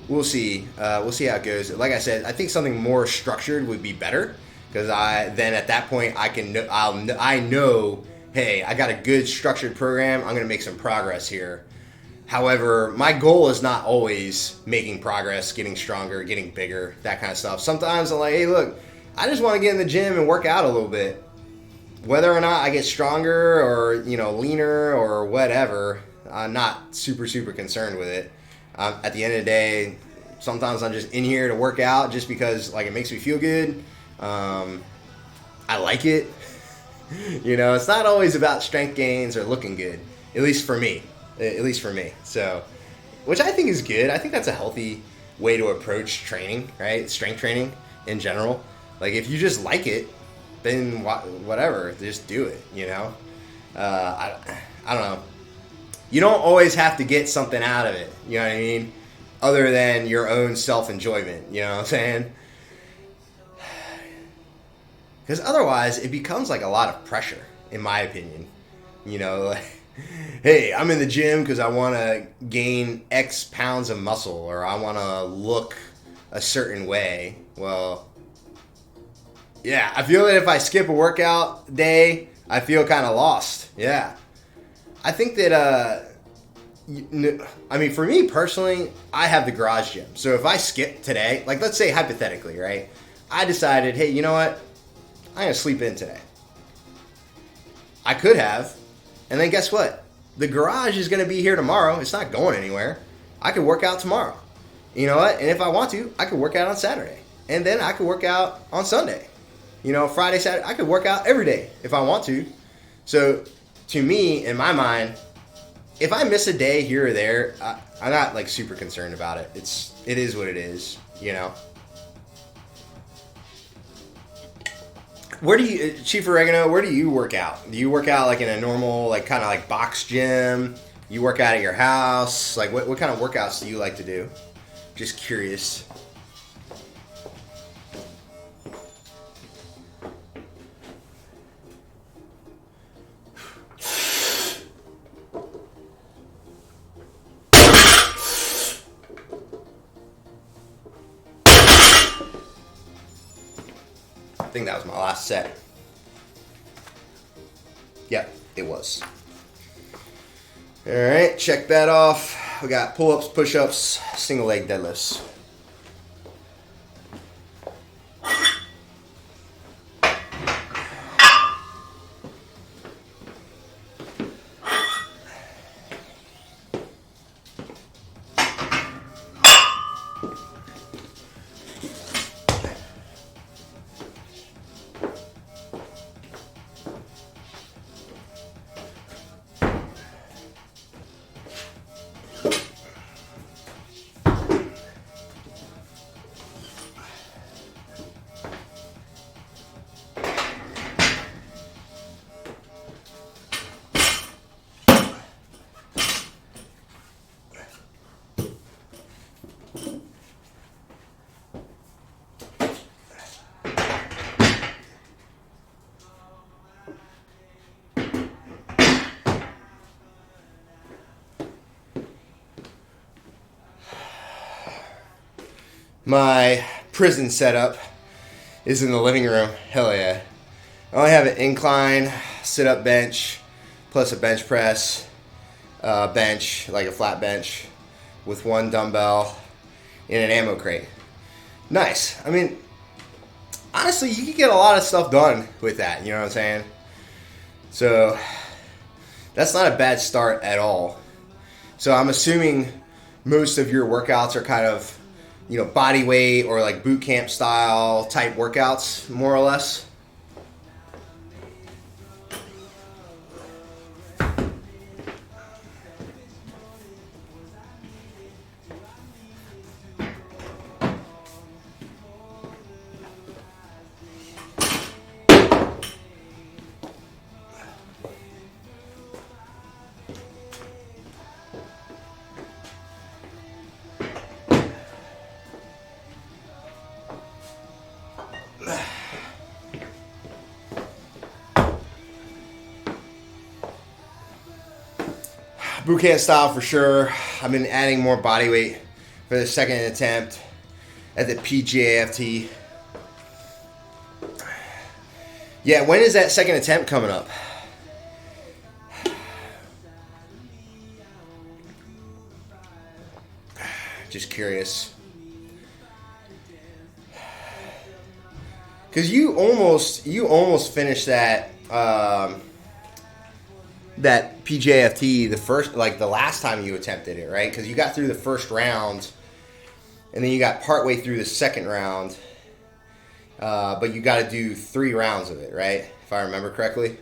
we'll see. We'll see how it goes. Like I said, I think something more structured would be better, because then at that point I know, hey, I got a good structured program. I'm going to make some progress here. However, my goal is not always making progress, getting stronger, getting bigger, that kind of stuff. Sometimes I'm like, hey, look, I just want to get in the gym and work out a little bit. Whether or not I get stronger or, leaner or whatever, I'm not super, super concerned with it. At the end of the day, sometimes I'm just in here to work out just because, it makes me feel good. I like it. It's not always about strength gains or looking good, at least for me. So, which I think is good. I think that's a healthy way to approach training, right? Strength training in general. If you just like it, then whatever, just do it, I don't know. You don't always have to get something out of it, you know what I mean? Other than your own self-enjoyment, you know what I'm saying? Because otherwise, it becomes like a lot of pressure, in my opinion. You know, like, hey, I'm in the gym because I want to gain X pounds of muscle, or I want to look a certain way. Well, yeah, I feel that if I skip a workout day, I feel kind of lost. Yeah. I think that, I mean, for me personally, I have the garage gym. So if I skip today, like let's say hypothetically, right? I decided, hey, you know what? I'm going to sleep in today. I could have. And then guess what? The garage is going to be here tomorrow. It's not going anywhere. I could work out tomorrow. You know what? And if I want to, I could work out on Saturday. And then I could work out on Sunday. You know, Friday, Saturday. I could work out every day if I want to. So to me, in my mind, if I miss a day here or there, I'm not like super concerned about it. It is what it is, you know. Where do you, Chief Oregano, where do you work out? Do you work out like in a normal, like kind of like box gym? You work out at your house? Like what kind of workouts do you like to do? Just curious. I think that was my last set. Yep, it was. All right, check that off. We got pull-ups, push-ups, single leg deadlifts. My prison setup is in the living room. Hell yeah. I only have an incline, sit-up bench, plus a bench press, bench, like a flat bench, with one dumbbell in an ammo crate. Nice. I mean, honestly, you can get a lot of stuff done with that, you know what I'm saying? So, that's not a bad start at all. So I'm assuming most of your workouts are kind of, you know, body weight or like boot camp style type workouts, more or less. Boot camp style for sure. I've been adding more body weight for the second attempt at the PJAFT. Yeah, when is that second attempt coming up? Just curious. Because you almost finished that that PJFT the last time you attempted it, right? Because you got through the first round, and then you got partway through the second round, but you got to do 3 rounds of it, right? If I remember correctly.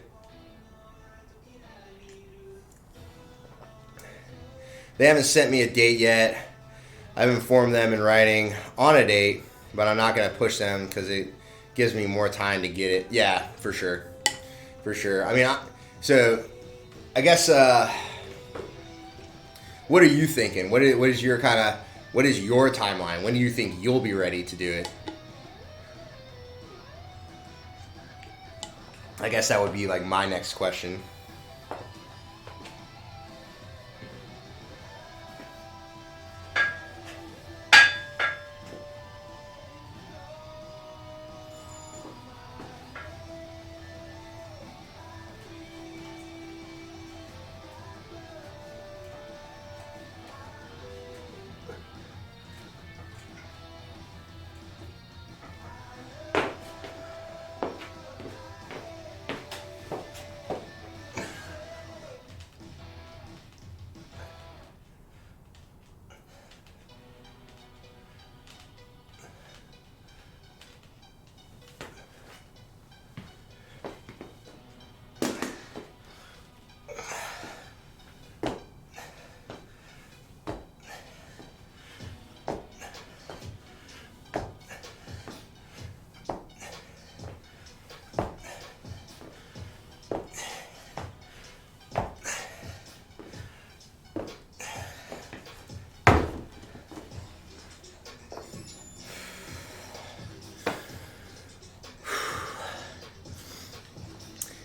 They haven't sent me a date yet. I've informed them in writing on a date, but I'm not going to push them because it gives me more time to get it. Yeah, for sure. For sure. I mean, I guess what are you thinking? What is your timeline? When do you think you'll be ready to do it? I guess that would be like my next question.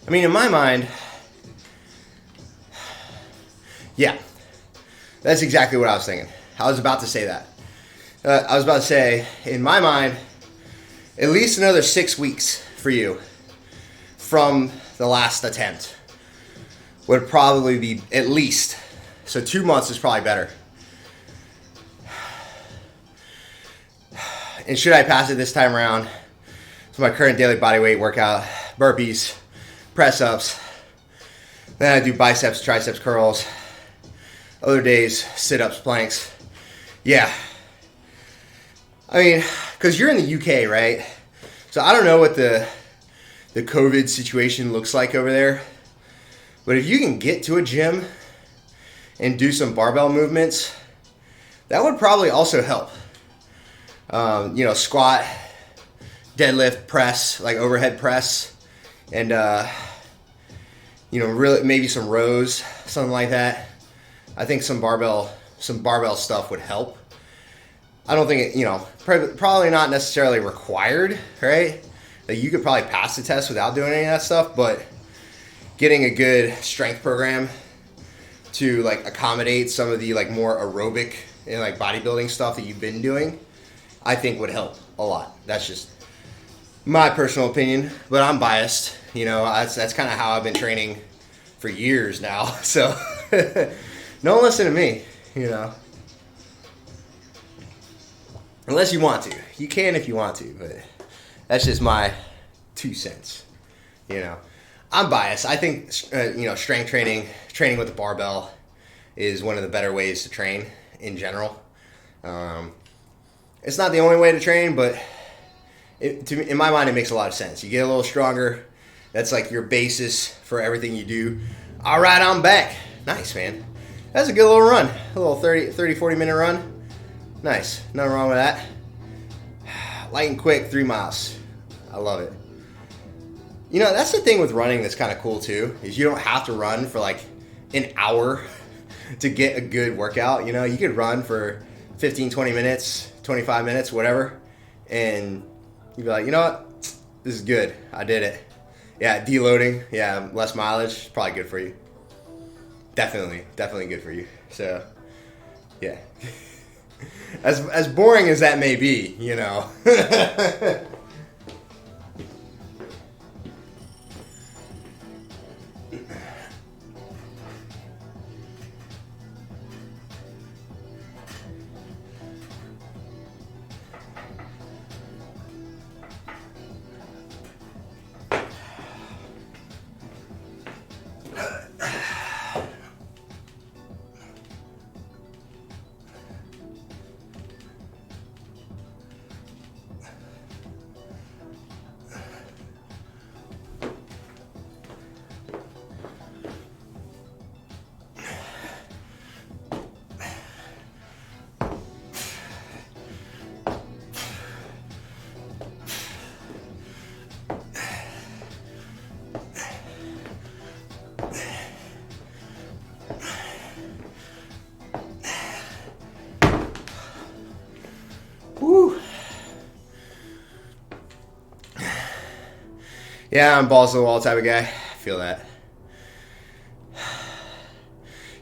I mean, in my mind, yeah, that's exactly what I was thinking. I was about to say that. I was about to say, in my mind, at least another 6 weeks for you from the last attempt would probably be at least. So 2 months is probably better. And should I pass it this time around, so my current daily body weight workout, burpees, press-ups, then I do biceps, triceps, curls, other days, sit-ups, planks. Yeah. I mean, because you're in the UK, right? So I don't know what the COVID situation looks like over there, but if you can get to a gym and do some barbell movements, that would probably also help. Squat, deadlift, press, like overhead press, and really maybe some rows, something like that. I think some barbell stuff would help. I don't think it, probably not necessarily required, right? Like you could probably pass the test without doing any of that stuff, but getting a good strength program to like accommodate some of the like more aerobic and like bodybuilding stuff that you've been doing, I think would help a lot. That's just my personal opinion, but I'm biased. That's kind of how I've been training for years now. So don't listen to me, Unless you want to. You can if you want to, but that's just my 2 cents. I'm biased. I think, strength training with the barbell is one of the better ways to train in general. It's not the only way to train, but in my mind, it makes a lot of sense. You get a little stronger. That's like your basis for everything you do. All right, I'm back. Nice, man. That's a good little run. A little 30, 40 minute run. Nice. Nothing wrong with that. Light and quick, 3 miles. I love it. That's the thing with running that's kind of cool too, is you don't have to run for like an hour to get a good workout. You could run for 15, 20 minutes, 25 minutes, whatever. And you'd be like, you know what? This is good. I did it. Yeah, deloading. Yeah, less mileage. Probably good for you. Definitely good for you. So, yeah. As boring as that may be, Yeah, I'm balls to the wall type of guy. I feel that.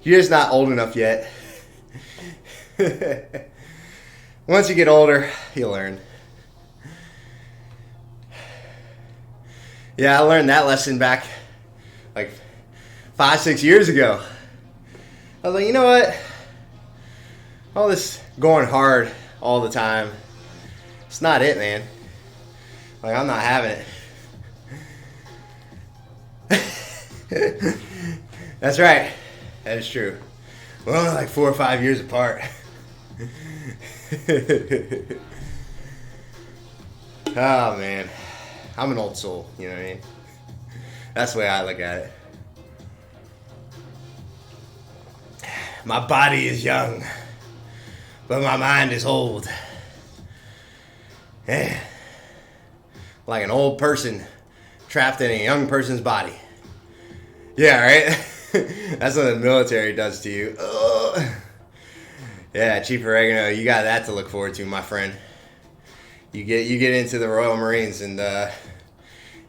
You're just not old enough yet. Once you get older, you'll learn. Yeah, I learned that lesson back like 5-6 years ago. I was like, you know what? All this going hard all the time, it's not it, man. Like, I'm not having it. That's right. That is true. We're only like 4 or 5 years apart. Oh, man. I'm an old soul, you know what I mean? That's the way I look at it. My body is young, but my mind is old. Yeah. Like an old person trapped in a young person's body. Yeah, right? That's what the military does to you. Ugh. Yeah, Chief Oregano, you got that to look forward to, my friend. You get into the Royal Marines and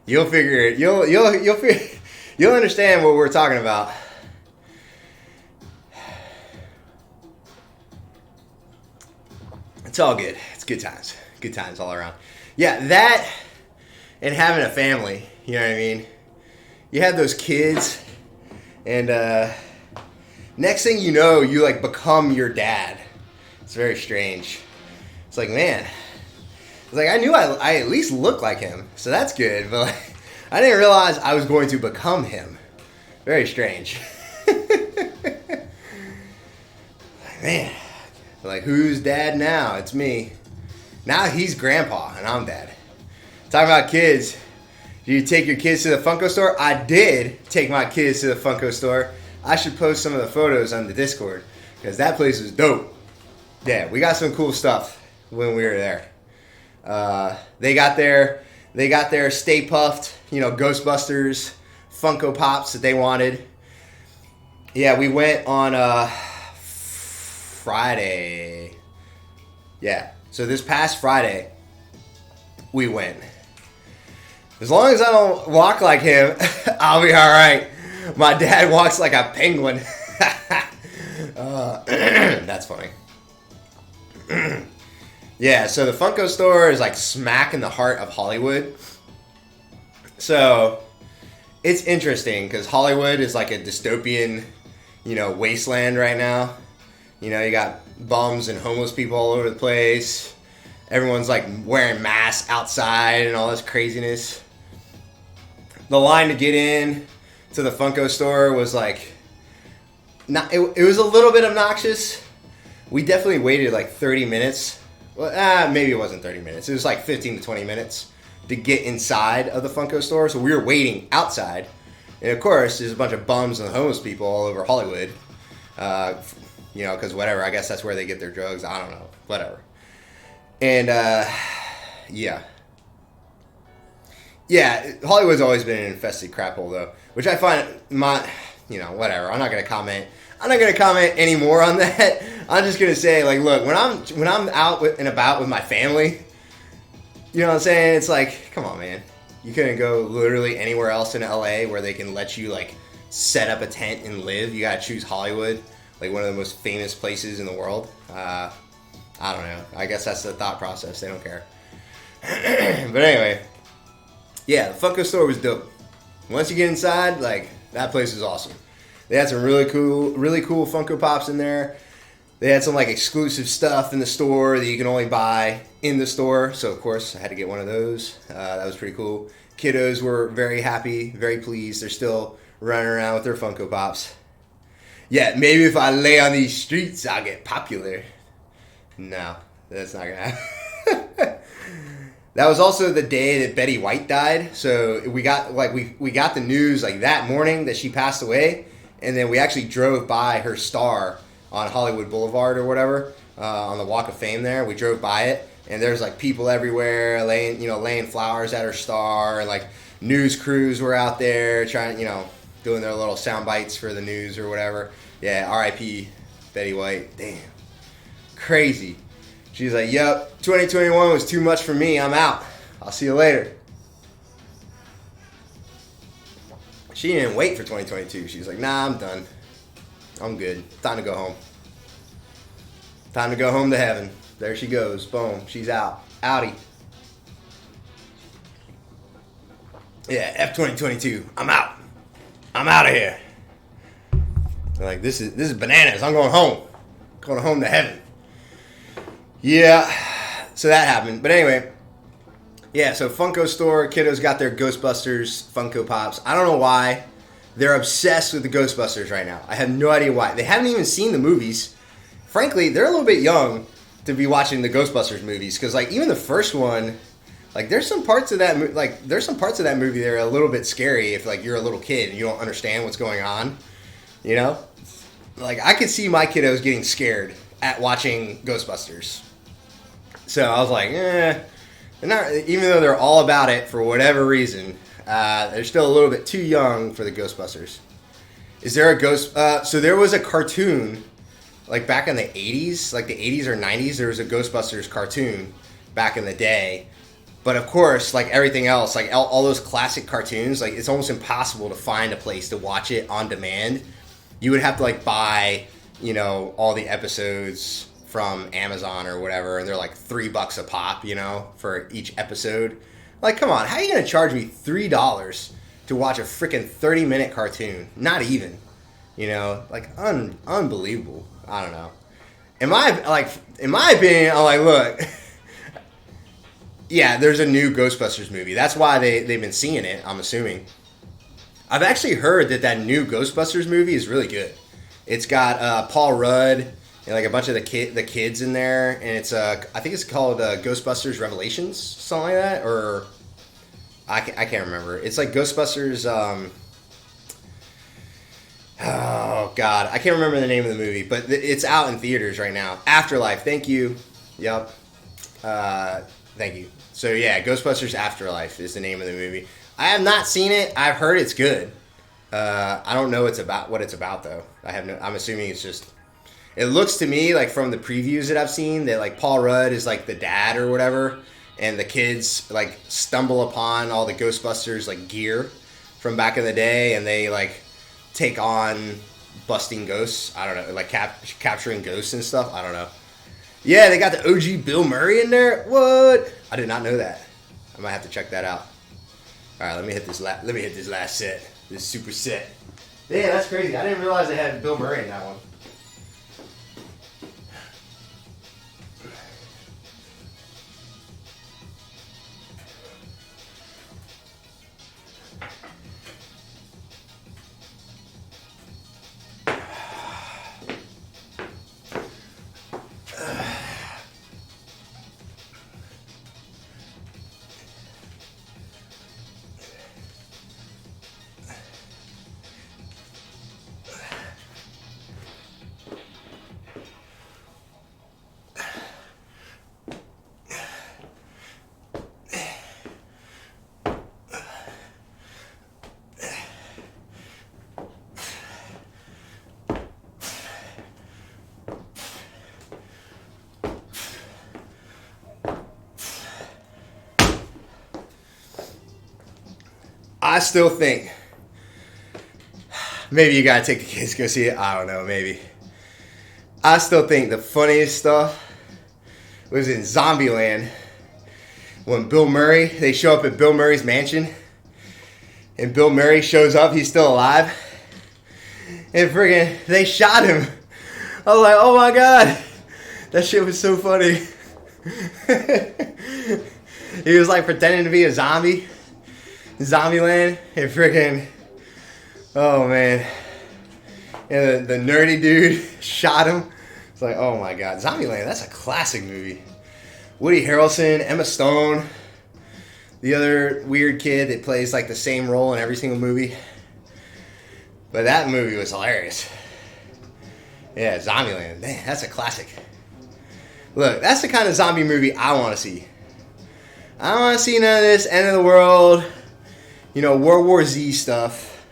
you'll figure it. You'll understand what we're talking about. It's all good. It's good times. Good times all around. Yeah, that and having a family, you know what I mean? You have those kids and next thing you know, you like become your dad. It's very strange. It's like, man, it's like I knew I at least looked like him, so that's good, but like, I didn't realize I was going to become him. Very strange. Man, like who's dad now? It's me. Now he's grandpa and I'm dad. Talking about kids. Do you take your kids to the Funko store? I did take my kids to the Funko store. I should post some of the photos on the Discord because that place was dope. Yeah, we got some cool stuff when we were there. They got their Stay Puffed, Ghostbusters, Funko Pops that they wanted. Yeah, we went on Friday. Yeah, so this past Friday, we went. As long as I don't walk like him, I'll be all right. My dad walks like a penguin. That's funny. Yeah, so the Funko store is like smack in the heart of Hollywood. So it's interesting because Hollywood is like a dystopian, wasteland right now. You got bums and homeless people all over the place. Everyone's like wearing masks outside and all this craziness. The line to get in to the Funko store was like, it was a little bit obnoxious. We definitely waited like 30 minutes. Well, maybe it wasn't 30 minutes. It was like 15 to 20 minutes to get inside of the Funko store. So we were waiting outside. And of course, there's a bunch of bums and homeless people all over Hollywood. Because whatever, I guess that's where they get their drugs. I don't know. Whatever. And, yeah. Yeah, Hollywood's always been an infested crap hole, though. Which I find, whatever. I'm not going to comment. I'm not going to comment any more on that. I'm just going to say, like, look, when I'm out and about with my family, you know what I'm saying? It's like, come on, man. You couldn't go literally anywhere else in LA where they can let you, like, set up a tent and live. You got to choose Hollywood, like one of the most famous places in the world. I don't know. I guess that's the thought process. They don't care. But anyway, yeah, the Funko store was dope. Once you get inside, like, that place is awesome. They had some really cool Funko Pops in there. They had some like exclusive stuff in the store that you can only buy in the store. So of course I had to get one of those. That was pretty cool. Kiddos were very happy, very pleased. They're still running around with their Funko Pops. Yeah, maybe if I lay on these streets, I'll get popular. No, that's not gonna happen. That was also the day that Betty White died. So we got the news like that morning that she passed away. And then we actually drove by her star on Hollywood Boulevard or whatever, on the Walk of Fame there. We drove by it, and there's like people everywhere laying flowers at her star, and like news crews were out there trying, doing their little sound bites for the news or whatever. Yeah, R.I.P. Betty White. Damn. Crazy. She's like, yep, 2021 was too much for me. I'm out. I'll see you later. She didn't wait for 2022. She's like, nah, I'm done. I'm good. Time to go home. Time to go home to heaven. There she goes. Boom. She's out. Outie. Yeah, F2022. I'm out. I'm out of here. They're like, this is bananas. I'm going home. Going home to heaven. Yeah. So that happened. But anyway. Yeah, so Funko store, kiddos got their Ghostbusters Funko Pops. I don't know why. They're obsessed with the Ghostbusters right now. I have no idea why. They haven't even seen the movies. Frankly, they're a little bit young to be watching the Ghostbusters movies, because like even the first one, like there's some parts of that movie that are a little bit scary if like you're a little kid and you don't understand what's going on. You know, like I could see my kiddos getting scared at watching Ghostbusters. So I was like, they're not, even though they're all about it for whatever reason, they're still a little bit too young for the Ghostbusters. Is there a ghost? So there was a cartoon, like back in the 80s, like the 80s or 90s, there was a Ghostbusters cartoon back in the day. But of course, like everything else, like all those classic cartoons, like it's almost impossible to find a place to watch it on demand. You would have to like buy, you know, all the episodes from Amazon or whatever, and they're like $3 a pop, you know, for each episode. Like, come on, how are you going to charge me $3 to watch a freaking 30-minute cartoon? Not even, you know, like unbelievable. I don't know. In my opinion, I'm like, look, yeah, there's a new Ghostbusters movie. That's why they've been seeing it, I'm assuming. I've actually heard that new Ghostbusters movie is really good. It's got Paul Rudd and like a bunch of the kids in there, and it's I think it's called Ghostbusters Revelations, something like that, or I can't remember. It's like Ghostbusters. Oh God, I can't remember the name of the movie, but it's out in theaters right now. Afterlife, thank you. Yep, thank you. So yeah, Ghostbusters Afterlife is the name of the movie. I have not seen it. I've heard it's good. I don't know what it's about though. I'm assuming it's just. It looks to me like from the previews that I've seen that like Paul Rudd is like the dad or whatever, and the kids like stumble upon all the Ghostbusters like gear from back in the day, and they like take on busting ghosts. I don't know, like capturing ghosts and stuff. I don't know. Yeah, they got the OG Bill Murray in there. What? I did not know that. I might have to check that out. All right, let me hit this last set. This super set. Yeah, that's crazy. I didn't realize they had Bill Murray in that one. I still think maybe you gotta take the kids to go see it. I don't know, maybe. I still think the funniest stuff was in Zombieland when they show up at Bill Murray's mansion, and Bill Murray shows up, he's still alive, and friggin' they shot him. I was like, oh my God, that shit was so funny. He was like pretending to be a zombie. Zombieland, and freaking, oh man, and the nerdy dude shot him. It's like, oh my God, Zombieland, that's a classic movie. Woody Harrelson, Emma Stone, the other weird kid that plays like the same role in every single movie. But that movie was hilarious. Yeah, Zombieland, man, that's a classic. Look, that's the kind of zombie movie I want to see. I don't want to see none of this end of the world, you know, World War Z stuff.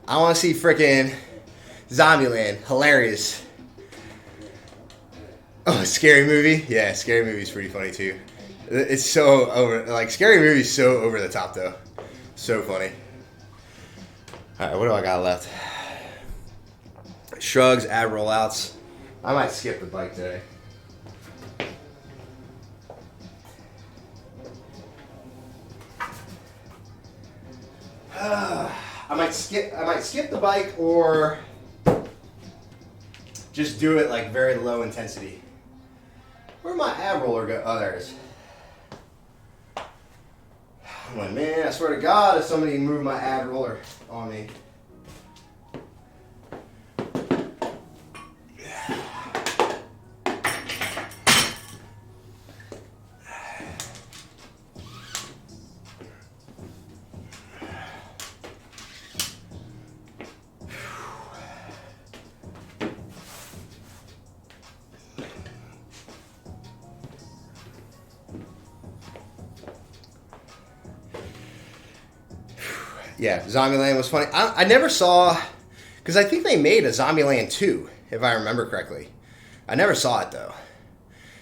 I want to see frickin' Zombieland. Hilarious. Oh, Scary Movie? Yeah, Scary Movie's pretty funny too. It's so over, like, Scary Movie's so over the top though. So funny. All right, what do I got left? Shrugs, ab rollouts. I might skip the bike today. I might skip the bike or just do it like very low intensity. Where'd my ab roller go? Oh, there it is. I'm like, man, I swear to God, if somebody moved my ab roller on me. Yeah, Zombieland was funny. I never saw, because I think they made a Zombieland 2, if I remember correctly. I never saw it, though.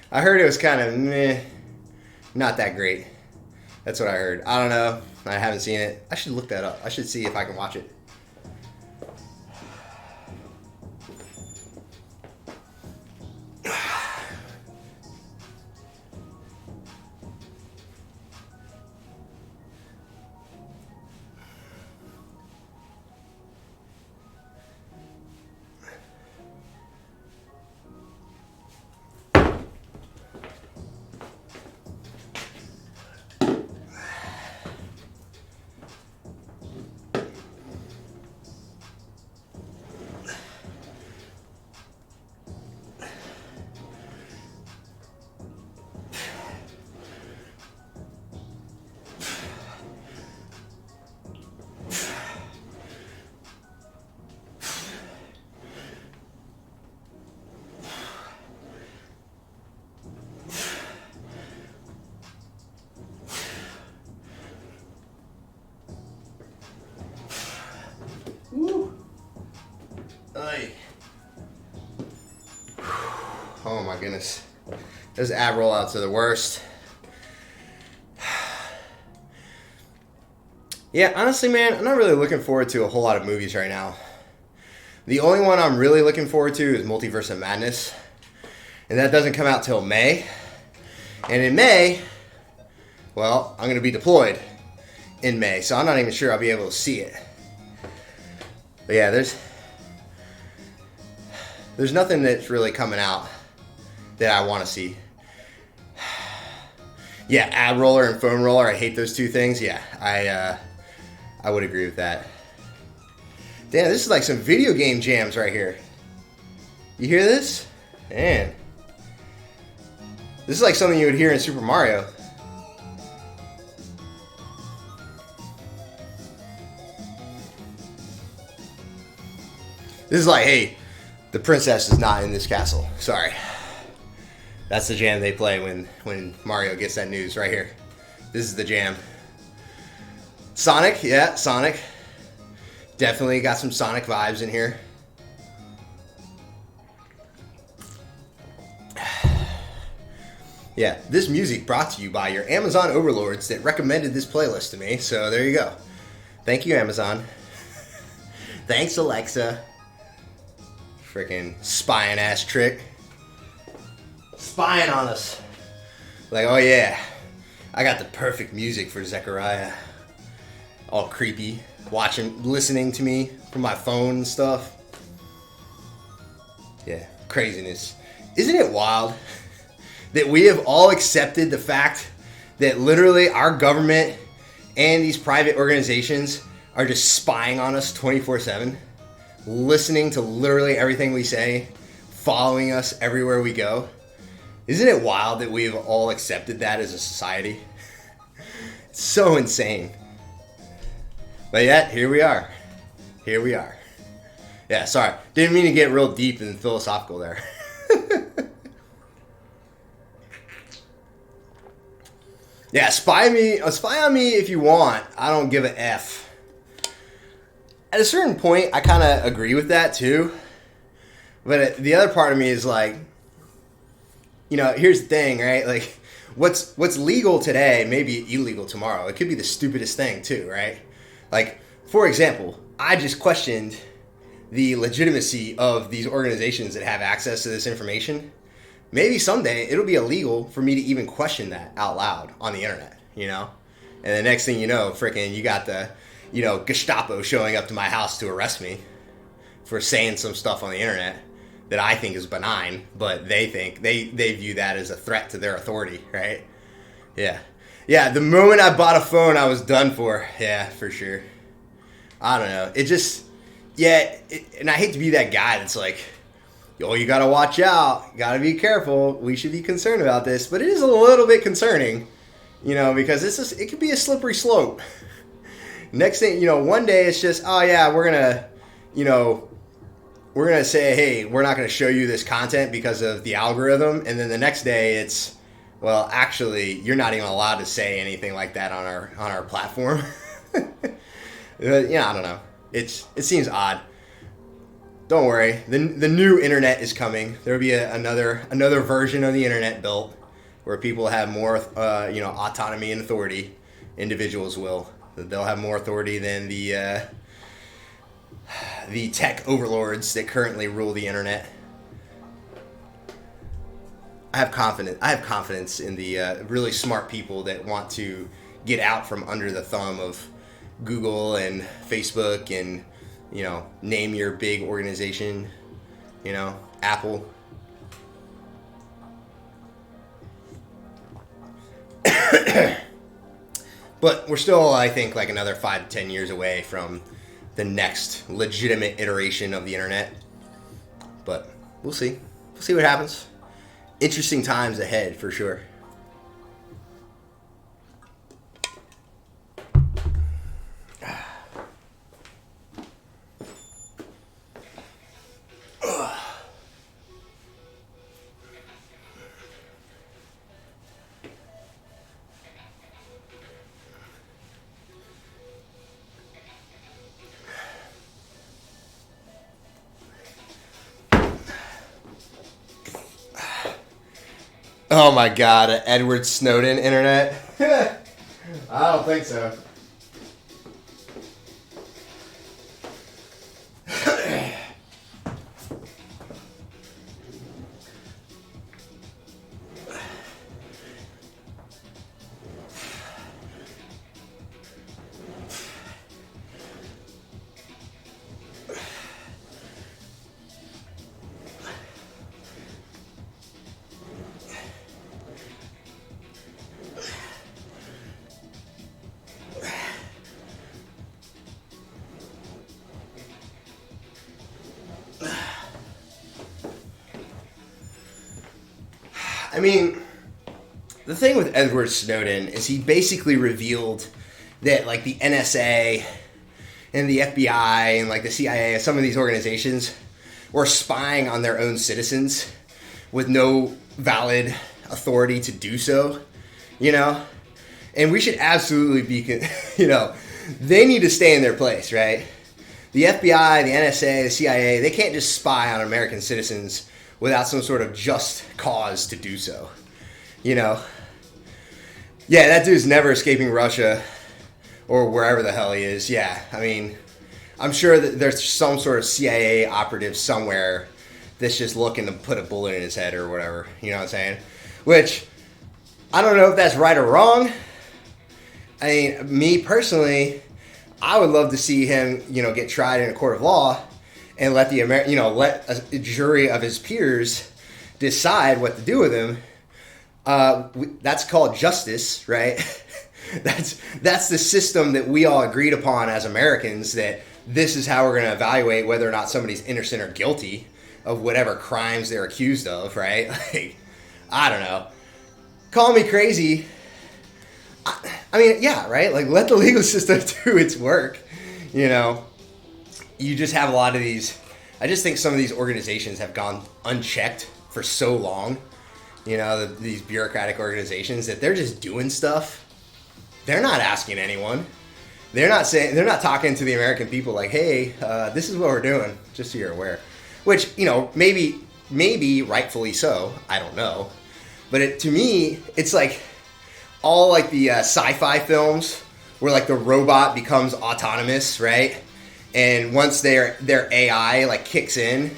I heard it was kind of meh, not that great. That's what I heard. I don't know. I haven't seen it. I should look that up. I should see if I can watch it. Oh my goodness. Those ab rollouts are the worst. Yeah, honestly, man, I'm not really looking forward to a whole lot of movies right now. The only one I'm really looking forward to is Multiverse of Madness. And that doesn't come out till May. And in May, well, I'm going to be deployed in May. So I'm not even sure I'll be able to see it. But yeah, there's nothing that's really coming out that I want to see. Yeah, ab roller and foam roller. I hate those two things. Yeah, I would agree with that. Damn, this is like some video game jams right here. You hear this? Man. This is like something you would hear in Super Mario. This is like, hey, the princess is not in this castle. Sorry. That's the jam they play when Mario gets that news right here. This is the jam. Sonic, yeah, Sonic. Definitely got some Sonic vibes in here. Yeah, this music brought to you by your Amazon overlords that recommended this playlist to me. So there you go. Thank you, Amazon. Thanks, Alexa. Freaking spying ass trick. Spying on us. Like, oh yeah, I got the perfect music for Zechariah. All creepy. Listening to me from my phone and stuff. Yeah, craziness. Isn't it wild that we have all accepted the fact that literally our government and these private organizations are just spying on us 24/7, listening to literally everything we say, following us everywhere we go? Isn't it wild that we've all accepted that as a society? It's so insane. But yet, here we are. Here we are. Yeah, sorry. Didn't mean to get real deep and philosophical there. Yeah, spy on me if you want. I don't give a F. At a certain point, I kind of agree with that too. But the other part of me is like, you know, here's the thing, right? Like, what's legal today may be illegal tomorrow. It could be the stupidest thing too, right? Like, for example, I just questioned the legitimacy of these organizations that have access to this information. Maybe someday it'll be illegal for me to even question that out loud on the internet, you know? And the next thing you know, frickin' you got the, Gestapo showing up to my house to arrest me for saying some stuff on the internet that I think is benign, but they think, they view that as a threat to their authority, right? Yeah. Yeah, the moment I bought a phone, I was done for. Yeah, for sure. I don't know. It just, and I hate to be that guy that's like, you gotta watch out. You gotta be careful. We should be concerned about this. But it is a little bit concerning, because it could be a slippery slope. Next thing, one day it's just, oh yeah, we're gonna say, hey, we're not gonna show you this content because of the algorithm. And then the next day it's, well, actually, you're not even allowed to say anything like that on our platform. I don't know. It seems odd. Don't worry. The new internet is coming. There will be another version of the internet built where people have more autonomy and authority. Individuals will. They'll have more authority than the tech overlords that currently rule the internet. I have confidence in the really smart people that want to get out from under the thumb of Google and Facebook and name your big organization, Apple. But we're still, I think, like another 5 to 10 years away from the next legitimate iteration of the internet. But we'll see. We'll see what happens. Interesting times ahead, for sure. Oh my god, an Edward Snowden internet? I don't think so. I mean, the thing with Edward Snowden is he basically revealed that, like, the NSA and the FBI and, like, the CIA and some of these organizations were spying on their own citizens with no valid authority to do so, And we should absolutely be, they need to stay in their place, right? The FBI, the NSA, the CIA, they can't just spy on American citizens without some sort of just cause to do so, Yeah, that dude's never escaping Russia or wherever the hell he is. Yeah, I mean, I'm sure that there's some sort of CIA operative somewhere that's just looking to put a bullet in his head or whatever, you know what I'm saying? Which, I don't know if that's right or wrong. I mean, me personally, I would love to see him, get tried in a court of law and let let a jury of his peers decide what to do with him. That's called justice, right? That's the system that we all agreed upon as Americans, that this is how we're going to evaluate whether or not somebody's innocent or guilty of whatever crimes they're accused of, right? Like, I don't know. Call me crazy. I mean, yeah, right? Like, let the legal system do its work, You just have a lot of these. I just think some of these organizations have gone unchecked for so long, these bureaucratic organizations, that they're just doing stuff. They're not asking anyone. They're not talking to the American people like, hey, this is what we're doing, just so you're aware. Which, maybe rightfully so. I don't know. But to me, it's like all like the sci-fi films where like the robot becomes autonomous, right? And once their AI like kicks in,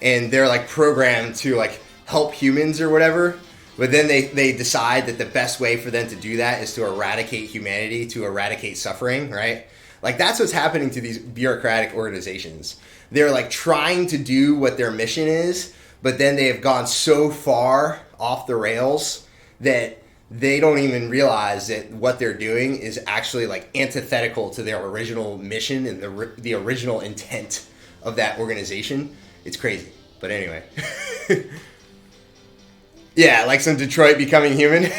and they're like programmed to like help humans or whatever, but then they decide that the best way for them to do that is to eradicate humanity, to eradicate suffering, right? Like that's what's happening to these bureaucratic organizations. They're like trying to do what their mission is, but then they have gone so far off the rails that they don't even realize that what they're doing is actually like antithetical to their original mission and the original intent of that organization. It's crazy. But anyway. Yeah, like some Detroit becoming human.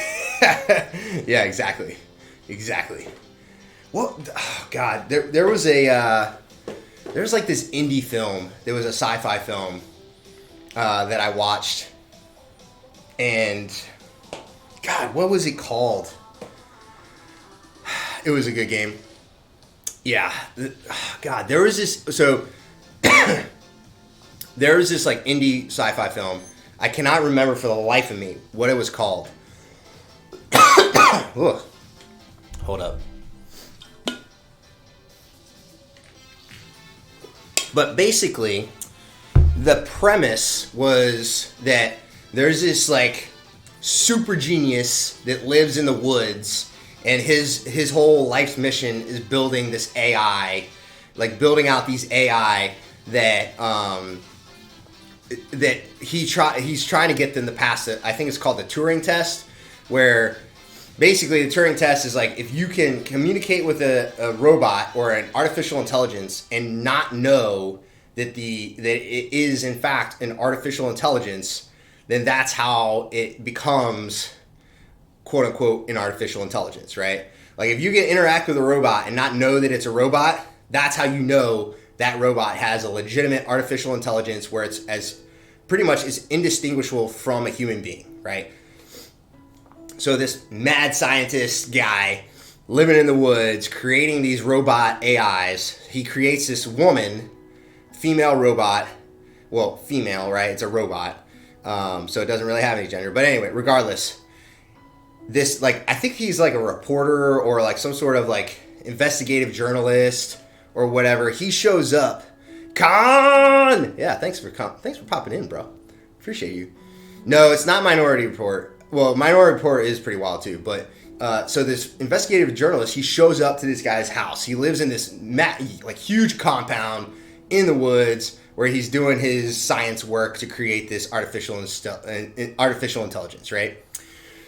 Yeah, exactly. Well, oh God, there was there's like this indie film. There was a sci-fi film that I watched, and God, what was it called? It was a good game. Yeah, God, there was this. So there was this like indie sci-fi film. I cannot remember for the life of me what it was called. Ugh. Hold up. But basically, the premise was that there's this like super genius that lives in the woods, and his whole life's mission is building this AI, like building out these AI that he's trying to get them to pass it. I think it's called the Turing test, where basically the Turing test is like if you can communicate with a robot or an artificial intelligence and not know that it is in fact an artificial intelligence, then that's how it becomes quote unquote an artificial intelligence, right? Like if you can interact with a robot and not know that it's a robot, that's how you know that robot has a legitimate artificial intelligence where it's as pretty much is indistinguishable from a human being, right? So this mad scientist guy living in the woods, creating these robot AIs, he creates this woman, female robot, well, female, right? It's a robot, so it doesn't really have any gender. But anyway, regardless, this, like, I think he's like a reporter or like some sort of like investigative journalist or whatever. He shows up. Khan! Yeah, thanks for popping in, bro. Appreciate you. No, it's not Minority Report. Well, Minority Report is pretty wild too, but so this investigative journalist, he shows up to this guy's house. He lives in this like huge compound in the woods where he's doing his science work to create this artificial intelligence, right?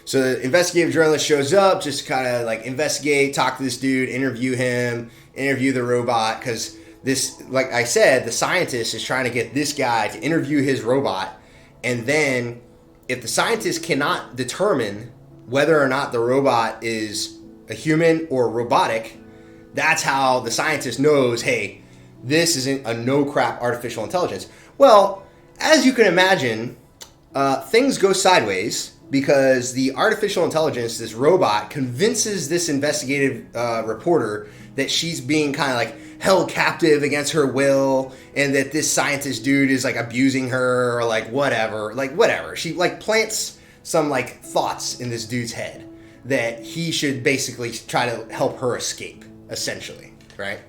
So the investigative journalist shows up just to kind of like investigate, talk to this dude, interview him, interview the robot, because this, like I said, the scientist is trying to get this guy to interview his robot, and then if the scientist cannot determine whether or not the robot is a human or robotic, that's how the scientist knows, hey, this isn't a no-crap artificial intelligence. Well, as you can imagine, things go sideways because the artificial intelligence, this robot, convinces this investigative reporter that she's being kind of like held captive against her will, and that this scientist dude is like abusing her or like whatever. She like plants some like thoughts in this dude's head that he should basically try to help her escape, essentially, right?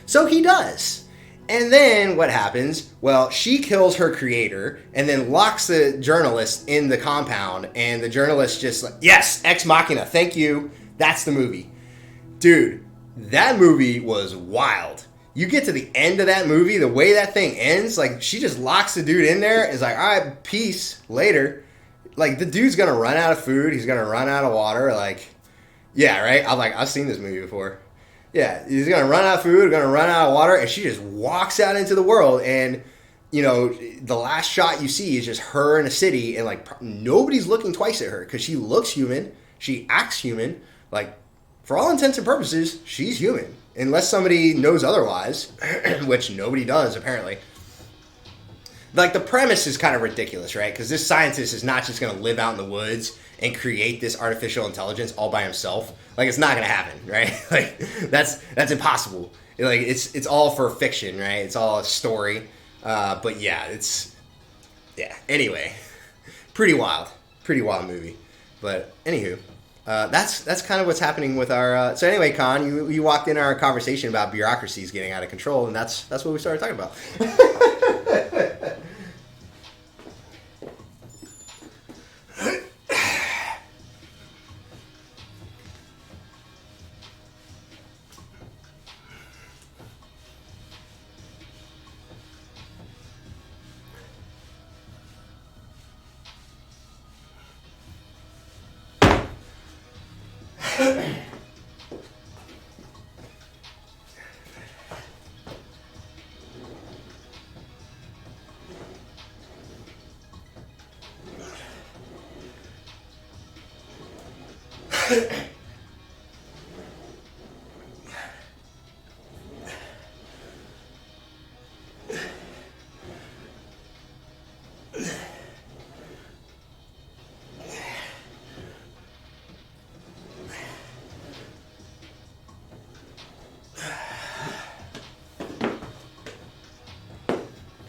So he does. And then what happens? Well, she kills her creator and then locks the journalist in the compound, and the journalist just like, yes, Ex Machina, thank you. That's the movie. Dude, that movie was wild. You get to the end of that movie, the way that thing ends, like she just locks the dude in there and is like, all right, peace, later. Like the dude's gonna run out of food, he's gonna run out of water, like, yeah, right? I'm like, I've seen this movie before. Yeah, he's gonna run out of food, gonna run out of water, and she just walks out into the world, and you know, the last shot you see is just her in a city, and like nobody's looking twice at her because she looks human, she acts human, like for all intents and purposes, she's human, unless somebody knows otherwise, which nobody does apparently. Like the premise is kind of ridiculous, right? Because this scientist is not just gonna live out in the woods and create this artificial intelligence all by himself. Like it's not gonna happen, right? Like that's impossible. Like it's all for fiction, right? It's all a story. But yeah, anyway, pretty wild movie. But anywho, That's kind of what's happening with our. So anyway, Con, you walked in our conversation about bureaucracies getting out of control, and that's what we started talking about.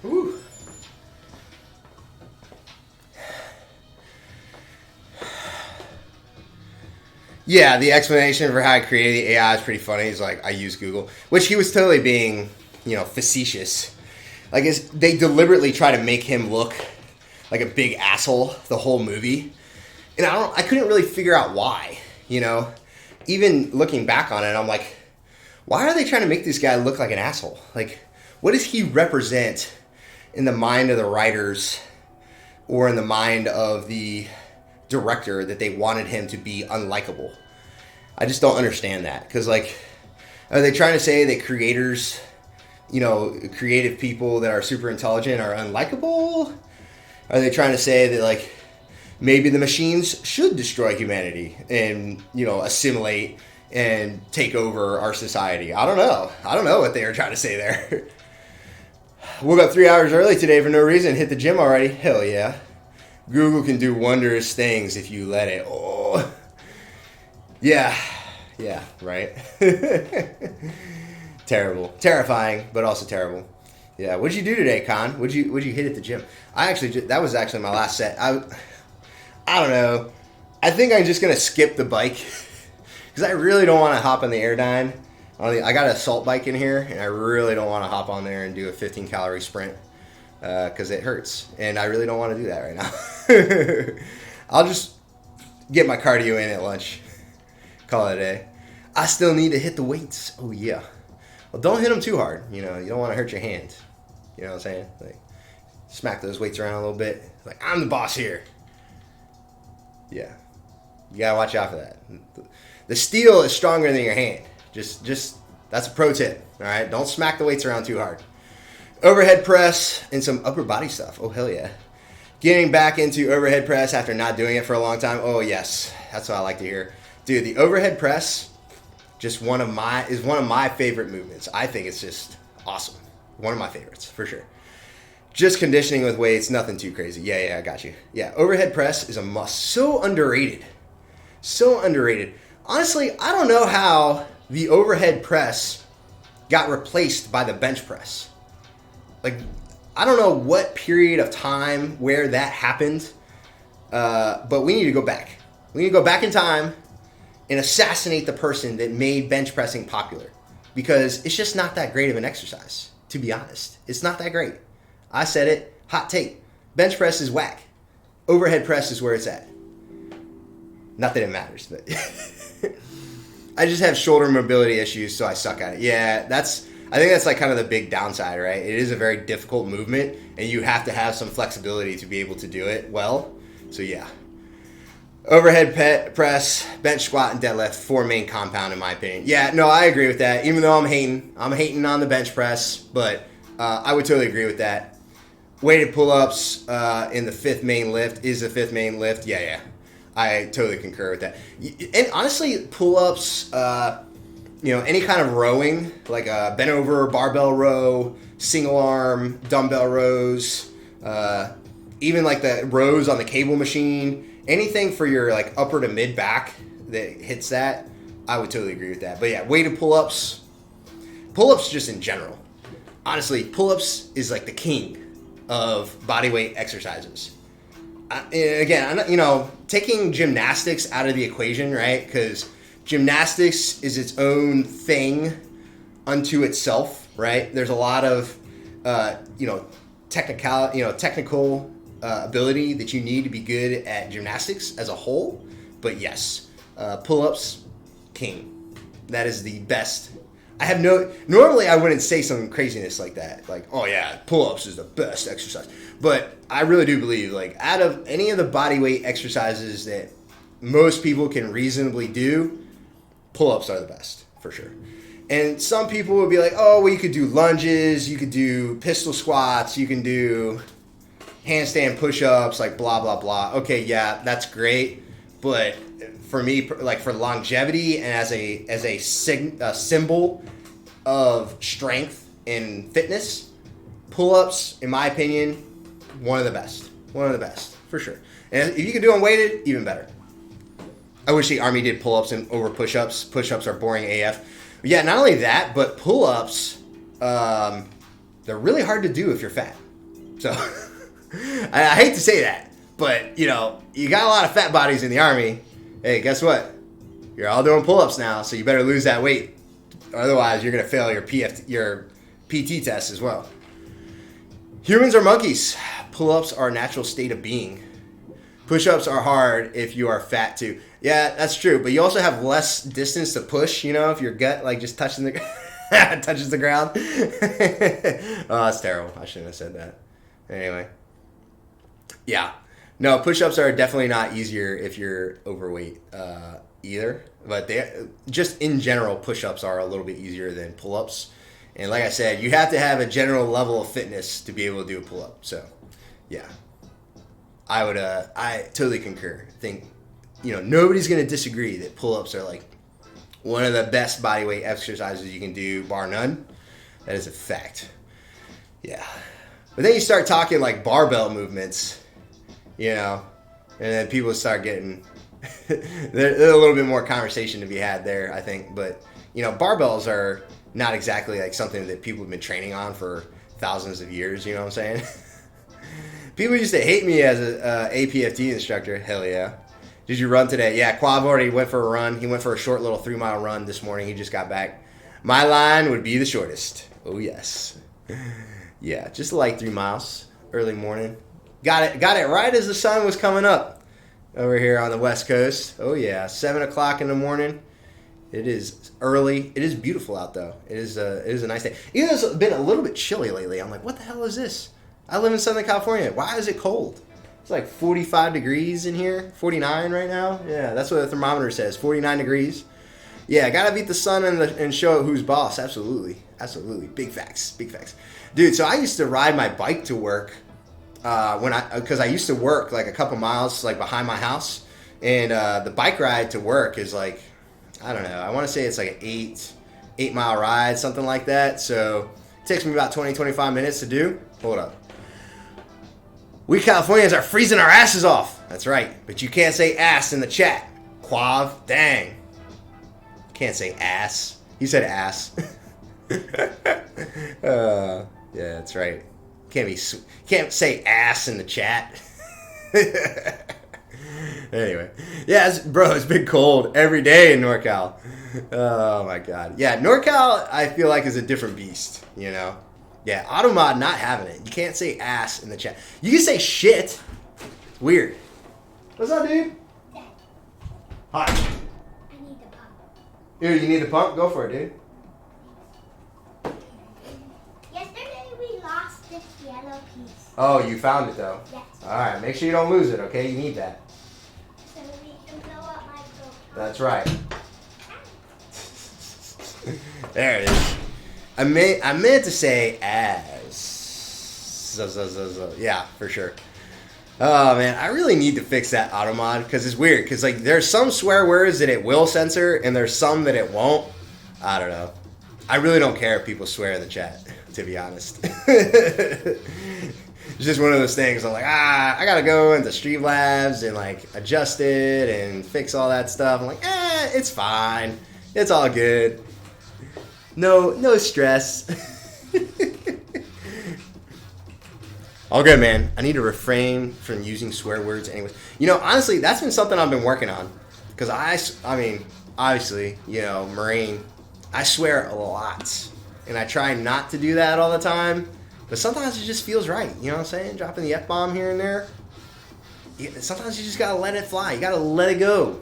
Whew. Yeah, the explanation for how I created the AI is pretty funny. He's like, I use Google, which he was totally being, facetious. Like, they deliberately try to make him look like a big asshole the whole movie, and I couldn't really figure out why. Even looking back on it, I'm like, why are they trying to make this guy look like an asshole? Like, what does he represent in the mind of the writers or in the mind of the director that they wanted him to be unlikable? I just don't understand that. Because, like, are they trying to say that creators, creative people that are super intelligent are unlikable? Are they trying to say that, like, maybe the machines should destroy humanity and, assimilate and take over our society? I don't know what they were trying to say there. Woke up 3 hours early today for no reason. Hit the gym already. Hell yeah. Google can do wondrous things if you let it. Oh. Yeah, right. Terrible. Terrifying, but also terrible. Yeah, what'd you do today, Con? What'd you hit at the gym? That was actually my last set. I don't know. I think I'm just going to skip the bike because I really don't want to hop on the Airdyne. I got an assault bike in here, and I really don't want to hop on there and do a 15-calorie sprint because it hurts, and I really don't want to do that right now. I'll just get my cardio in at lunch. Call it a day. I still need to hit the weights. Oh, yeah. Well, don't hit them too hard. You don't want to hurt your hand. You know what I'm saying? Like, smack those weights around a little bit. Like, I'm the boss here. Yeah. You got to watch out for that. The steel is stronger than your hand. Just that's a pro tip, all right? Don't smack the weights around too hard. Overhead press and some upper body stuff. Oh, hell yeah. Getting back into overhead press after not doing it for a long time. Oh, yes. That's what I like to hear. Dude, the overhead press is one of my favorite movements. I think it's just awesome. One of my favorites, for sure. Just conditioning with weights, nothing too crazy. Yeah, I got you. Yeah, overhead press is a must. So underrated. Honestly, I don't know how the overhead press got replaced by the bench press. Like, I don't know what period of time where that happened, but we need to go back. We need to go back in time and assassinate the person that made bench pressing popular, because it's just not that great of an exercise, to be honest. It's not that great. I said it, hot take. Bench press is whack. Overhead press is where it's at. Not that it matters, but I just have shoulder mobility issues, so I suck at it. Yeah, I think that's like kind of the big downside, right? It is a very difficult movement, and you have to have some flexibility to be able to do it well. So yeah. Overhead press, bench squat, and deadlift, 4 main compound in my opinion. Yeah, no, I agree with that. Even though I'm hating on the bench press, but I would totally agree with that. Weighted pull-ups in the 5th main lift is the 5th main lift. Yeah. I totally concur with that. And honestly, pull-ups, any kind of rowing, like a bent over barbell row, single arm, dumbbell rows, even like the rows on the cable machine, anything for your like upper to mid back that hits that, I would totally agree with that. But yeah, weighted pull-ups just in general. Honestly, pull-ups is like the king of bodyweight exercises. again, taking gymnastics out of the equation, right? Because gymnastics is its own thing unto itself, right? There's a lot of, technical ability that you need to be good at gymnastics as a whole. But yes, pull-ups, king. That is the best. Normally I wouldn't say some craziness like that. Like, oh yeah, pull-ups is the best exercise. But I really do believe, like, out of any of the body weight exercises that most people can reasonably do, pull-ups are the best, for sure. And some people would be like, oh, well, you could do lunges, you could do pistol squats, you can do handstand push-ups, like blah, blah, blah. Okay, yeah, that's great. But for me, like for longevity and as a symbol of strength and fitness, pull-ups, in my opinion, one of the best. One of the best, for sure. And if you can do them weighted, even better. I wish the Army did pull-ups and over push-ups. Push-ups are boring AF. Yeah, not only that, but pull-ups, they're really hard to do if you're fat. So, I hate to say that, but, you got a lot of fat bodies in the Army. Hey, guess what? You're all doing pull-ups now, so you better lose that weight. Otherwise, you're going to fail your PT test as well. Humans are monkeys. Pull-ups are a natural state of being. Push-ups are hard if you are fat too. Yeah, that's true. But you also have less distance to push, if your gut like just touches the ground. Oh, that's terrible. I shouldn't have said that. Anyway. Yeah. No, push-ups are definitely not easier if you're overweight either. But just in general, push-ups are a little bit easier than pull-ups. And like I said, you have to have a general level of fitness to be able to do a pull-up. So, yeah. I totally concur. I think, nobody's going to disagree that pull-ups are like one of the best body weight exercises you can do, bar none. That is a fact. Yeah. But then you start talking like barbell movements, and then people start getting, there's a little bit more conversation to be had there, I think. But, barbells are not exactly like something that people have been training on for thousands of years, you know what I'm saying? People used to hate me as an APFT instructor. Hell yeah. Did you run today? Yeah, Quav already went for a run. He went for a short little 3-mile run this morning. He just got back. My line would be the shortest. Oh, yes. Yeah, just like 3 miles. Early morning. Got it right as the sun was coming up over here on the West Coast. Oh, yeah. 7 o'clock in the morning. It is early. It is beautiful out, though. It is a nice day. Even though it's been a little bit chilly lately. I'm like, what the hell is this? I live in Southern California. Why is it cold? It's like 45 degrees in here. 49 right now. Yeah, that's what the thermometer says. 49 degrees. Yeah, gotta beat the sun and show who's boss. Absolutely. Absolutely. Big facts. Big facts. Dude, so I used to ride my bike to work because I used to work like a couple miles like behind my house. And the bike ride to work is like, I don't know. I want to say it's like an 8-mile ride, something like that. So it takes me about 20-25 minutes to do. Hold up. We Californians are freezing our asses off. That's right. But you can't say ass in the chat. Quav, dang. Can't say ass. He said ass. Yeah, that's right. Can't say ass in the chat. Anyway. Yeah, it's been cold every day in NorCal. Oh, my God. Yeah, NorCal, I feel like, is a different beast, Yeah, Automod not having it. You can't say ass in the chat. You can say shit. Weird. What's up, dude? Dad. Hi. I need the pump. Here, you need the pump? Go for it, dude. Yesterday we lost this yellow piece. Oh, you found it, though? Yes. All right, make sure you don't lose it, okay? You need that. So we can blow up my boat. That's right. There it is. I meant to say as. Yeah, for sure. Oh, man, I really need to fix that auto mod because it's weird. Because, like, there's some swear words that it will censor and there's some that it won't. I don't know. I really don't care if people swear in the chat, to be honest. It's just one of those things. I'm like, I got to go into Streamlabs and, like, adjust it and fix all that stuff. I'm like, it's fine. It's all good. No stress. All good, man. I need to refrain from using swear words anyways. You know, honestly, that's been something I've been working on. Because I mean, obviously, you know, Marine, I swear a lot. And I try not to do that all the time. But sometimes it just feels right. You know what I'm saying? Dropping the F-bomb here and there. Sometimes you just got to let it fly. You got to let it go.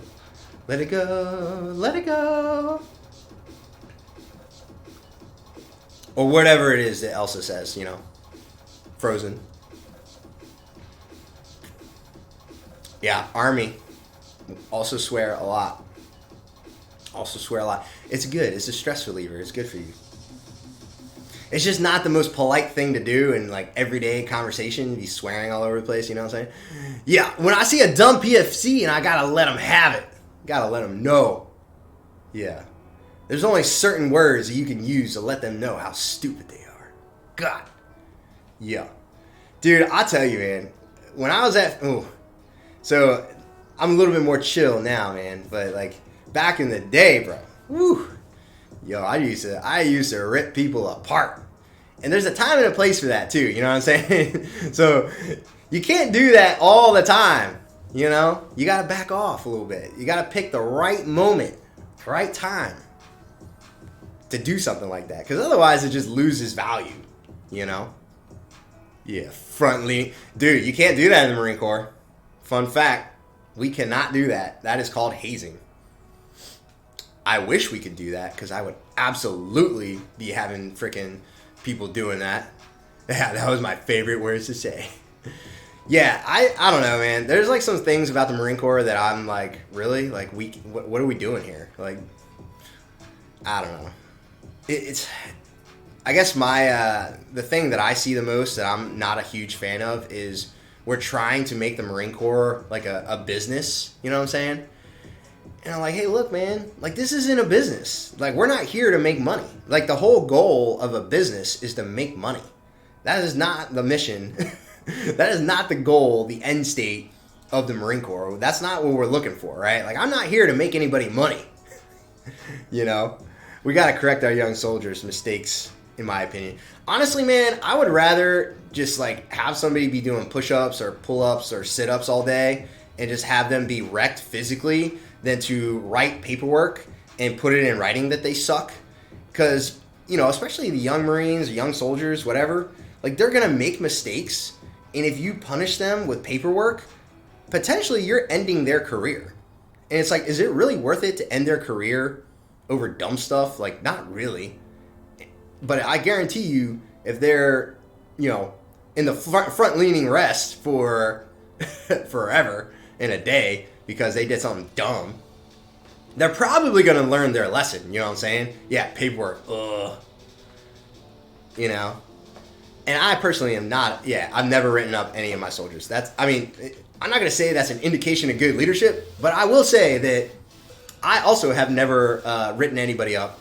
Let it go. Let it go. Or whatever it is that Elsa says, you know. Frozen. Yeah, Army. Also swear a lot. It's good. It's a stress reliever. It's good for you. It's just not the most polite thing to do in like everyday conversation. Be swearing all over the place. You know what I'm saying? Yeah. When I see a dumb PFC and I gotta let them have it. Gotta let them know. Yeah. There's only certain words that you can use to let them know how stupid they are. God. Yeah. Dude, I'll tell you, man. When I was at... So, I'm a little bit more chill now, man. But, like, back in the day, bro. Woo. Yo, I used to rip people apart. And there's a time and a place for that, too. You know what I'm saying? So, you can't do that all the time. You know? You got to back off a little bit. You got to pick the right moment, right time to do something like that. Because otherwise, it just loses value. You know? Yeah, front lean. Dude, you can't do that in the Marine Corps. Fun fact, we cannot do that. That is called hazing. I wish we could do that because I would absolutely be having freaking people doing that. Yeah, that was my favorite words to say. Yeah, I don't know, man. There's like some things about the Marine Corps that I'm like, really? Like, what are we doing here? Like, I don't know. It's... I guess the thing that I see the most that I'm not a huge fan of is we're trying to make the Marine Corps like a business. You know what I'm saying? And I'm like, hey, look, man, like this isn't a business. Like we're not here to make money. Like the whole goal of a business is to make money. That is not the mission. That is not the goal, the end state of the Marine Corps. That's not what we're looking for, right? Like I'm not here to make anybody money. You know? We got to correct our young soldiers' mistakes. In my opinion. Honestly, man, I would rather just like have somebody be doing push-ups or pull-ups or sit-ups all day and just have them be wrecked physically than to write paperwork and put it in writing that they suck. Because, you know, especially the young Marines, young soldiers, whatever, like they're going to make mistakes. And if you punish them with paperwork, potentially you're ending their career. And it's like, is it really worth it to end their career over dumb stuff? Like, not really. But I guarantee you, if they're, you know, in the front-leaning rest for forever in a day because they did something dumb, they're probably going to learn their lesson. You know what I'm saying? Yeah, paperwork. Ugh. You know? And I personally am not, I've never written up any of my soldiers. I'm not going to say that's an indication of good leadership, but I will say that I also have never written anybody up.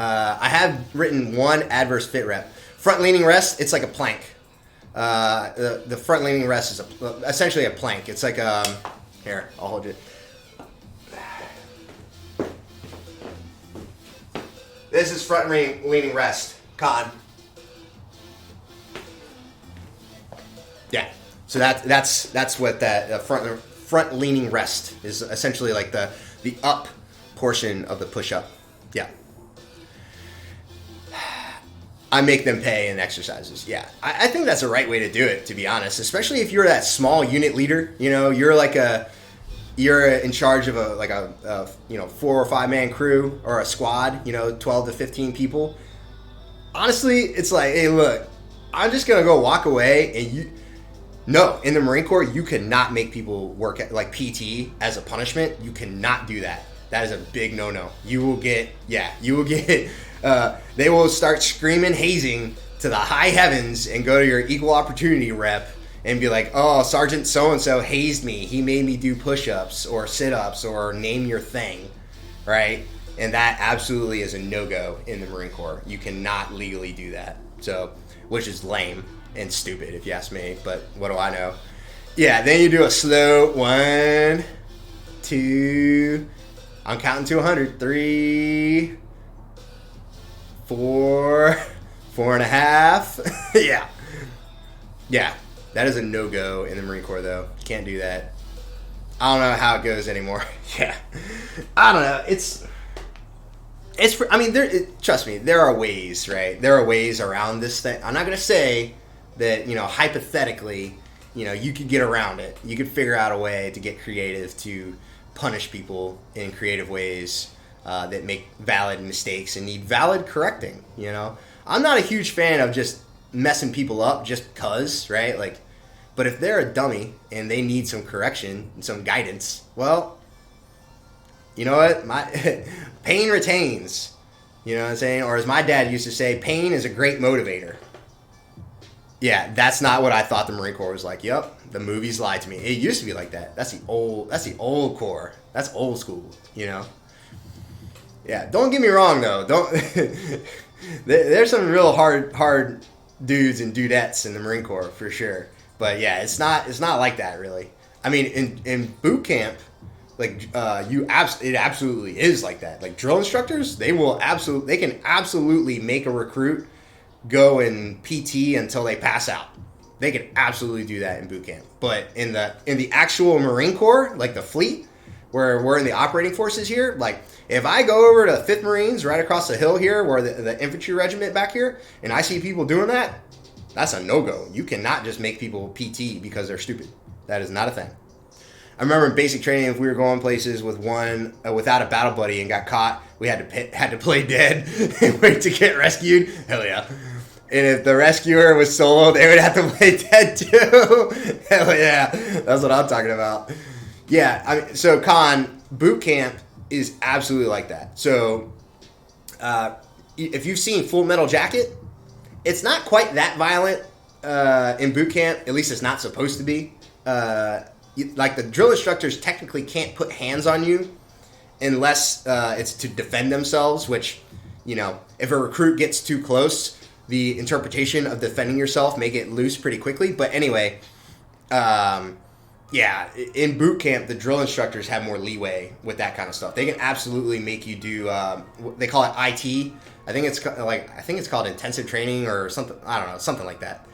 I have written one adverse fit rep. Front leaning rest, it's like a plank. The front leaning rest is essentially a plank. It's like here, I'll hold you. This is front leaning rest, cotton. Yeah. So that's what that front leaning rest is, essentially like the up portion of the push up. Yeah. I make them pay in exercises. Yeah, I think that's the right way to do it, to be honest. Especially if you're that small unit leader. You know, you're in charge of a 4 or 5 man crew or a squad. You know, 12 to 15 people. Honestly, it's like, hey, look, I'm just gonna go walk away, and no, in the Marine Corps, you cannot make people work at, like PT as a punishment. You cannot do that. That is a big no-no. You will get. They will start screaming hazing to the high heavens and go to your equal opportunity rep and be like, oh, Sergeant so-and-so hazed me. He made me do push-ups or sit-ups or name your thing, right? And that absolutely is a no-go in the Marine Corps. You cannot legally do that. So, which is lame and stupid if you ask me, but what do I know? Yeah, then you do a slow 1, 2, I'm counting to 100, 3, 4, 4.5. Yeah. That is a no-go in the Marine Corps, though. Can't do that. I don't know how it goes anymore. Yeah. I don't know. I mean, trust me, there are ways, right? There are ways around this thing. I'm not going to say that, hypothetically, you could get around it. You could figure out a way to get creative to punish people in creative ways that make valid mistakes and need valid correcting, I'm not a huge fan of just messing people up just because, right? Like, but if they're a dummy and they need some correction and some guidance, well, you know what? Pain retains. You know what I'm saying? Or as my dad used to say, pain is a great motivator. Yeah, that's not what I thought the Marine Corps was like. Yep, the movies lied to me. It used to be like that. That's the old Corps. That's old school, Yeah, don't get me wrong though. There's some real hard dudes and dudettes in the Marine Corps for sure. But yeah, it's not like that really. I mean, in boot camp, like it absolutely is like that. Like drill instructors, they can absolutely make a recruit go in PT until they pass out. They can absolutely do that in boot camp. But in the actual Marine Corps, like the fleet, where we're in the operating forces here, like if I go over to 5th Marines right across the hill here, where the infantry regiment back here, and I see people doing that, that's a no-go. You cannot just make people PT because they're stupid. That is not a thing. I remember in basic training, if we were going places with one without a battle buddy and got caught, we had to play dead and wait to get rescued. Hell yeah. And if the rescuer was solo, they would have to play dead too. Hell yeah. That's what I'm talking about. Yeah, so boot camp is absolutely like that. So if you've seen Full Metal Jacket, it's not quite that violent in boot camp. At least it's not supposed to be. Like the drill instructors technically can't put hands on you unless it's to defend themselves, which, if a recruit gets too close, the interpretation of defending yourself may get loose pretty quickly. But anyway, in boot camp, the drill instructors have more leeway with that kind of stuff. They can absolutely make you do, they call it IT. I think it's called intensive training or something. I don't know, something like that.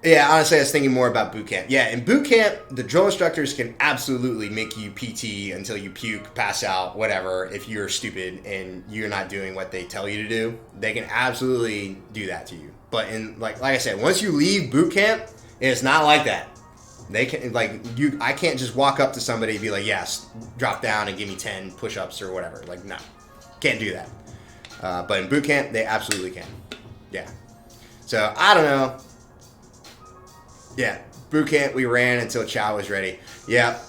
Yeah, honestly, I was thinking more about boot camp. Yeah, in boot camp, the drill instructors can absolutely make you PT until you puke, pass out, whatever. If you're stupid and you're not doing what they tell you to do, they can absolutely do that to you. But like I said, once you leave boot camp, it's not like that. They can I can't just walk up to somebody and be like, yes, drop down and give me 10 push-ups or whatever. Like, no, can't do that. But in boot camp, they absolutely can. Yeah. So I don't know. Yeah, boot camp, we ran until chow was ready. Yeah,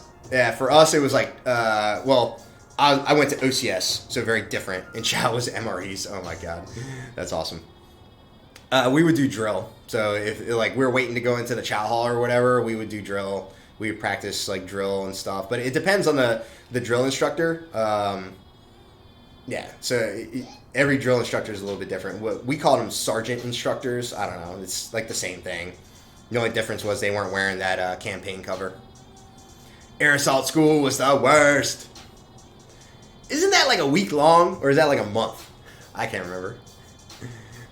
for us, it was like, I went to OCS, so very different, and chow was MREs. Oh my God, that's awesome. We would do drill. So if we were waiting to go into the chow hall or whatever, we would do drill. We would practice drill and stuff, but it depends on the drill instructor. So every drill instructor is a little bit different. We called them sergeant instructors. I don't know. It's like the same thing. The only difference was they weren't wearing that campaign cover. Air assault school was the worst. Isn't that like a week long, or is that like a month? I can't remember.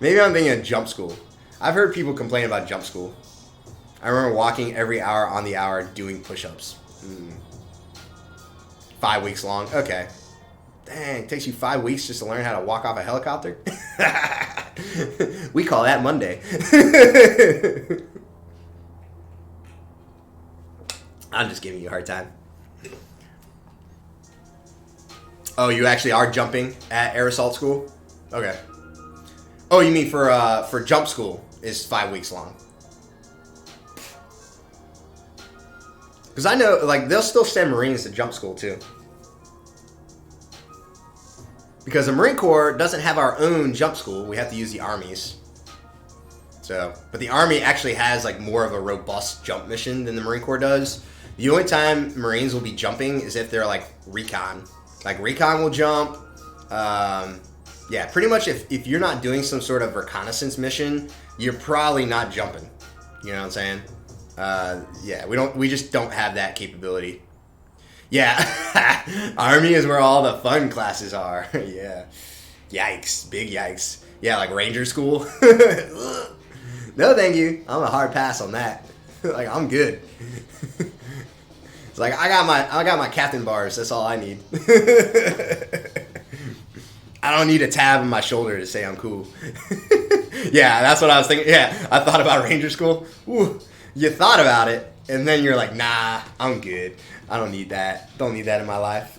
Maybe I'm thinking of jump school. I've heard people complain about jump school. I remember walking every hour on the hour doing push-ups. 5 weeks long. Okay. Dang, it takes you 5 weeks just to learn how to walk off a helicopter? We call that Monday. I'm just giving you a hard time. Oh, you actually are jumping at air assault school? Okay. Oh, you mean for jump school is 5 weeks long? Because I know, they'll still send Marines to jump school, too. Because the Marine Corps doesn't have our own jump school. We have to use the Army's. So, but the Army actually has, more of a robust jump mission than the Marine Corps does. The only time Marines will be jumping is if they're, recon. Recon will jump. Pretty much if you're not doing some sort of reconnaissance mission, you're probably not jumping. You know what I'm saying? We just don't have that capability. Yeah, Army is where all the fun classes are. Yeah. Yikes. Big yikes. Yeah, like Ranger School. No, thank you. I'm a hard pass on that. Like, I'm good. It's like I got my captain bars. That's all I need. I don't need a tab on my shoulder to say I'm cool. Yeah, that's what I was thinking. Yeah, I thought about Ranger School. Ooh, you thought about it, and then you're like, nah, I'm good. I don't need that. Don't need that in my life.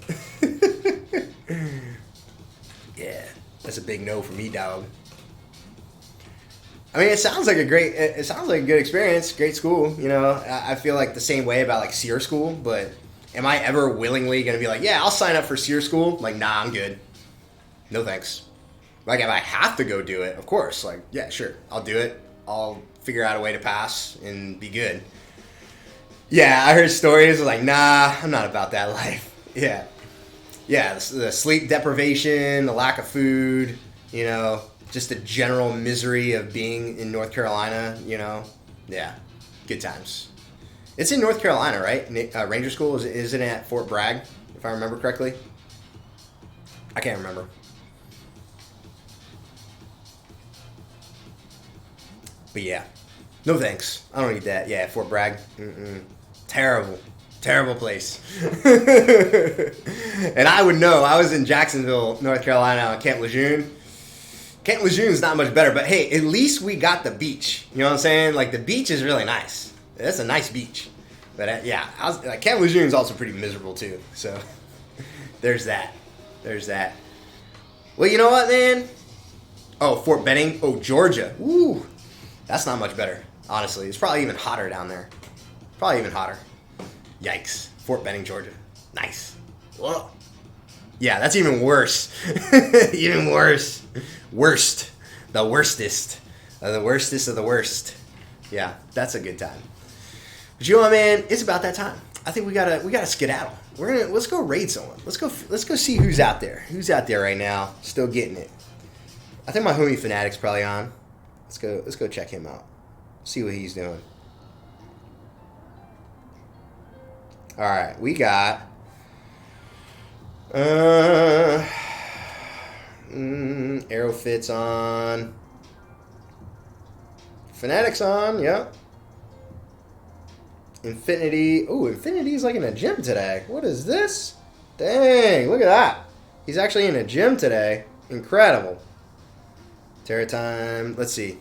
Yeah, that's a big no for me, dog. I mean, it sounds like a good experience, great school. You know, I feel like the same way about like SEER school, but am I ever willingly going to be like, yeah, I'll sign up for SEER school? Like, nah, I'm good. No thanks. Like, if I have to go do it, of course. Like, yeah, sure, I'll do it. I'll figure out a way to pass and be good. Yeah, I heard stories like, nah, I'm not about that life. Yeah. Yeah, the sleep deprivation, the lack of food, you know, just the general misery of being in North Carolina, you know. Yeah, good times. It's in North Carolina, right? Ranger School, is it at Fort Bragg, if I remember correctly? I can't remember. But yeah, no thanks. I don't need that. Yeah, Fort Bragg. Terrible place. And I would know. I was in Jacksonville, North Carolina, on Camp Lejeune. Camp Lejeune is not much better, but hey, at least we got the beach. You know what I'm saying? Like, the beach is really nice. That's a nice beach. But yeah, Camp Lejeune is also pretty miserable too. So there's that. Well, you know what, man? Oh, Fort Benning. Oh, Georgia. Ooh, that's not much better. Honestly, it's probably even hotter down there. Probably even hotter. Yikes. Fort Benning, Georgia. Nice. Whoa. Yeah, that's even worse. Even worse. Worst. The worstest. The worstest of the worst. Yeah, that's a good time. But you know what, man? It's about that time. I think we gotta skedaddle. Let's go raid someone. Let's go see who's out there. Who's out there right now, still getting it. I think my homie Fanatic's probably on. Let's go check him out. See what he's doing. All right, we got Aerofit's on. Fanatic's on, yep. Infinity. Oh, Infinity's like in a gym today. What is this? Dang, look at that. He's actually in a gym today. Incredible. Terra time. Let's see.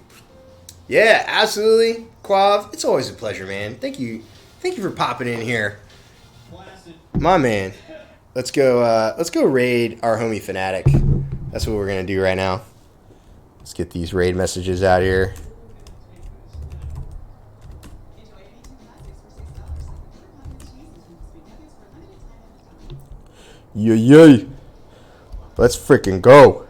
Yeah, absolutely. Quav, it's always a pleasure, man. Thank you for popping in here. My man. Let's go raid our homie Fanatic. That's what we're gonna do right now. Let's get these raid messages out here. Yay. Let's freaking go.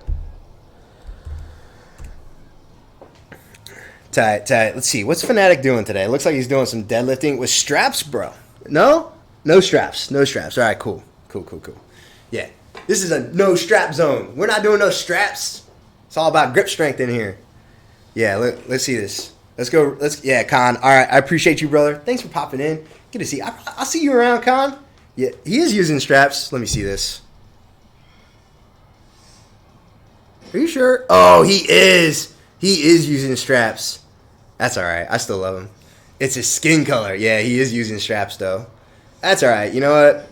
Tight. Let's see. What's Fanatic doing today? Looks like he's doing some deadlifting with straps, bro. No? No straps. All right, cool. Yeah. This is a no strap zone. We're not doing no straps. It's all about grip strength in here. Yeah, let's see this. Yeah, Khan. All right, I appreciate you, brother. Thanks for popping in. Good to see you. I'll see you around, Khan. Yeah, he is using straps. Let me see this. Are you sure? Oh, he is. He is using straps. That's all right. I still love him. It's his skin color. Yeah, he is using straps, though. That's all right. You know what?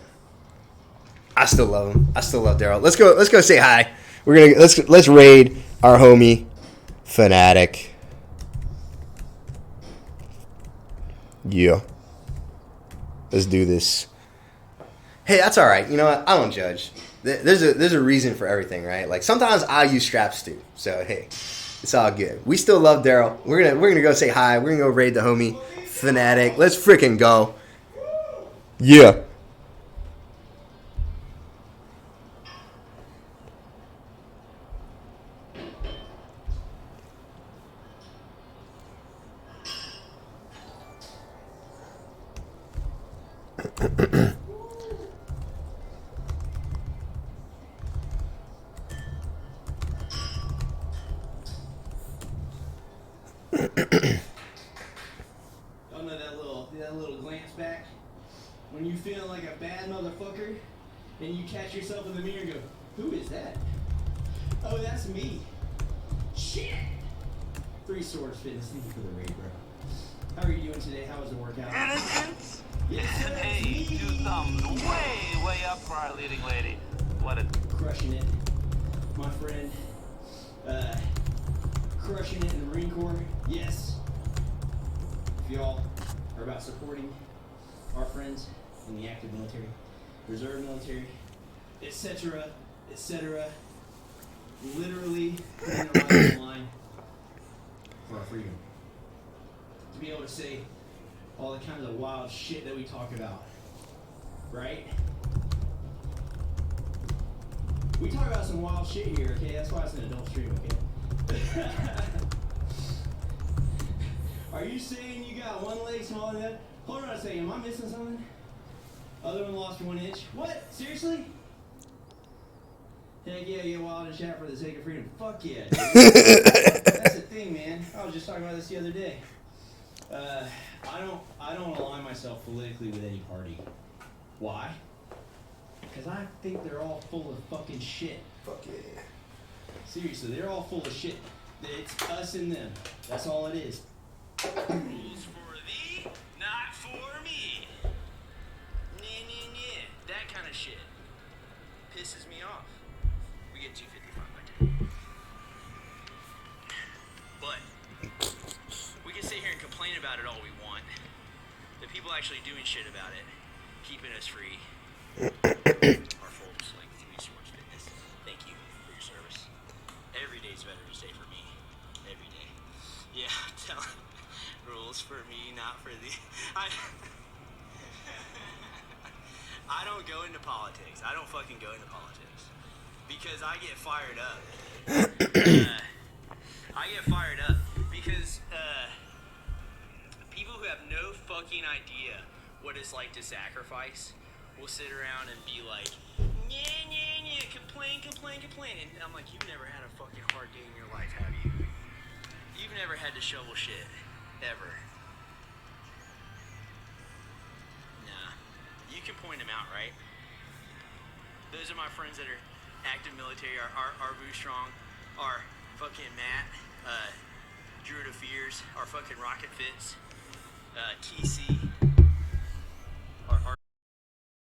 I still love him. I still love Daryl. Let's go say hi. Let's raid our homie Fanatic. Yeah. Let's do this. Hey, that's all right. You know what? I don't judge. There's a reason for everything, right? Like, sometimes I use straps too. So hey, it's all good. We still love Daryl. We're gonna go say hi. We're gonna go raid the homie Fanatic. Let's freaking go. Yeah. Oh no, that little glance back when you feeling like a bad motherfucker and you catch yourself in the mirror and go, "Who is that? Oh, that's me. Shit. Three Swords Fitness. Thank you for the raid, bro. How are you doing today? How was the workout? Innocence? Yes, sir, Hey, it's two me. thumbs way up for our leading lady. What a Crushing it, my friend. Crushing it in the Marine Corps. Yes. If y'all are about supporting our friends in the active military, reserve military, etc., literally putting their lives on the line for our freedom. To be able to say all the kinds of wild shit that we talk about, right? We talk about some wild shit here, okay? That's why it's an adult stream, okay? Are you saying you got one leg smaller than that? Hold on a second, am I missing something? Other one lost 1 inch. What? Seriously? Heck yeah, get wild and chat for the sake of freedom. Fuck yeah, dude. That's the thing, man. I was just talking about this the other day. I don't align myself politically with any party. Why? Because I think they're all full of fucking shit. Fuck yeah. Seriously, they're all full of shit. It's us and them. That's all it is. Rules for thee, not for me. Nah. That kind of shit pisses me off. We get 255 by 10. But we can sit here and complain about it all we want. The people actually doing shit about it, keeping us free, are folks like Three Swords Fitness. Thank you for your service. Every day's Veterans Day for me. Every day. Yeah, I'm telling. Rules for me, not for thee. I don't go into politics. I don't fucking go into politics. Because I get fired up. I get fired up because people who have no fucking idea what it's like to sacrifice will sit around and be like, yeah, complain. And I'm like, you've never had a fucking hard day in your life, have you? You've never had to shovel shit, ever. Nah. You can point them out, right? Those are my friends that are active military, our Boo Strong, our fucking Matt, Druid of Fears, our fucking Rocket Fits, TC,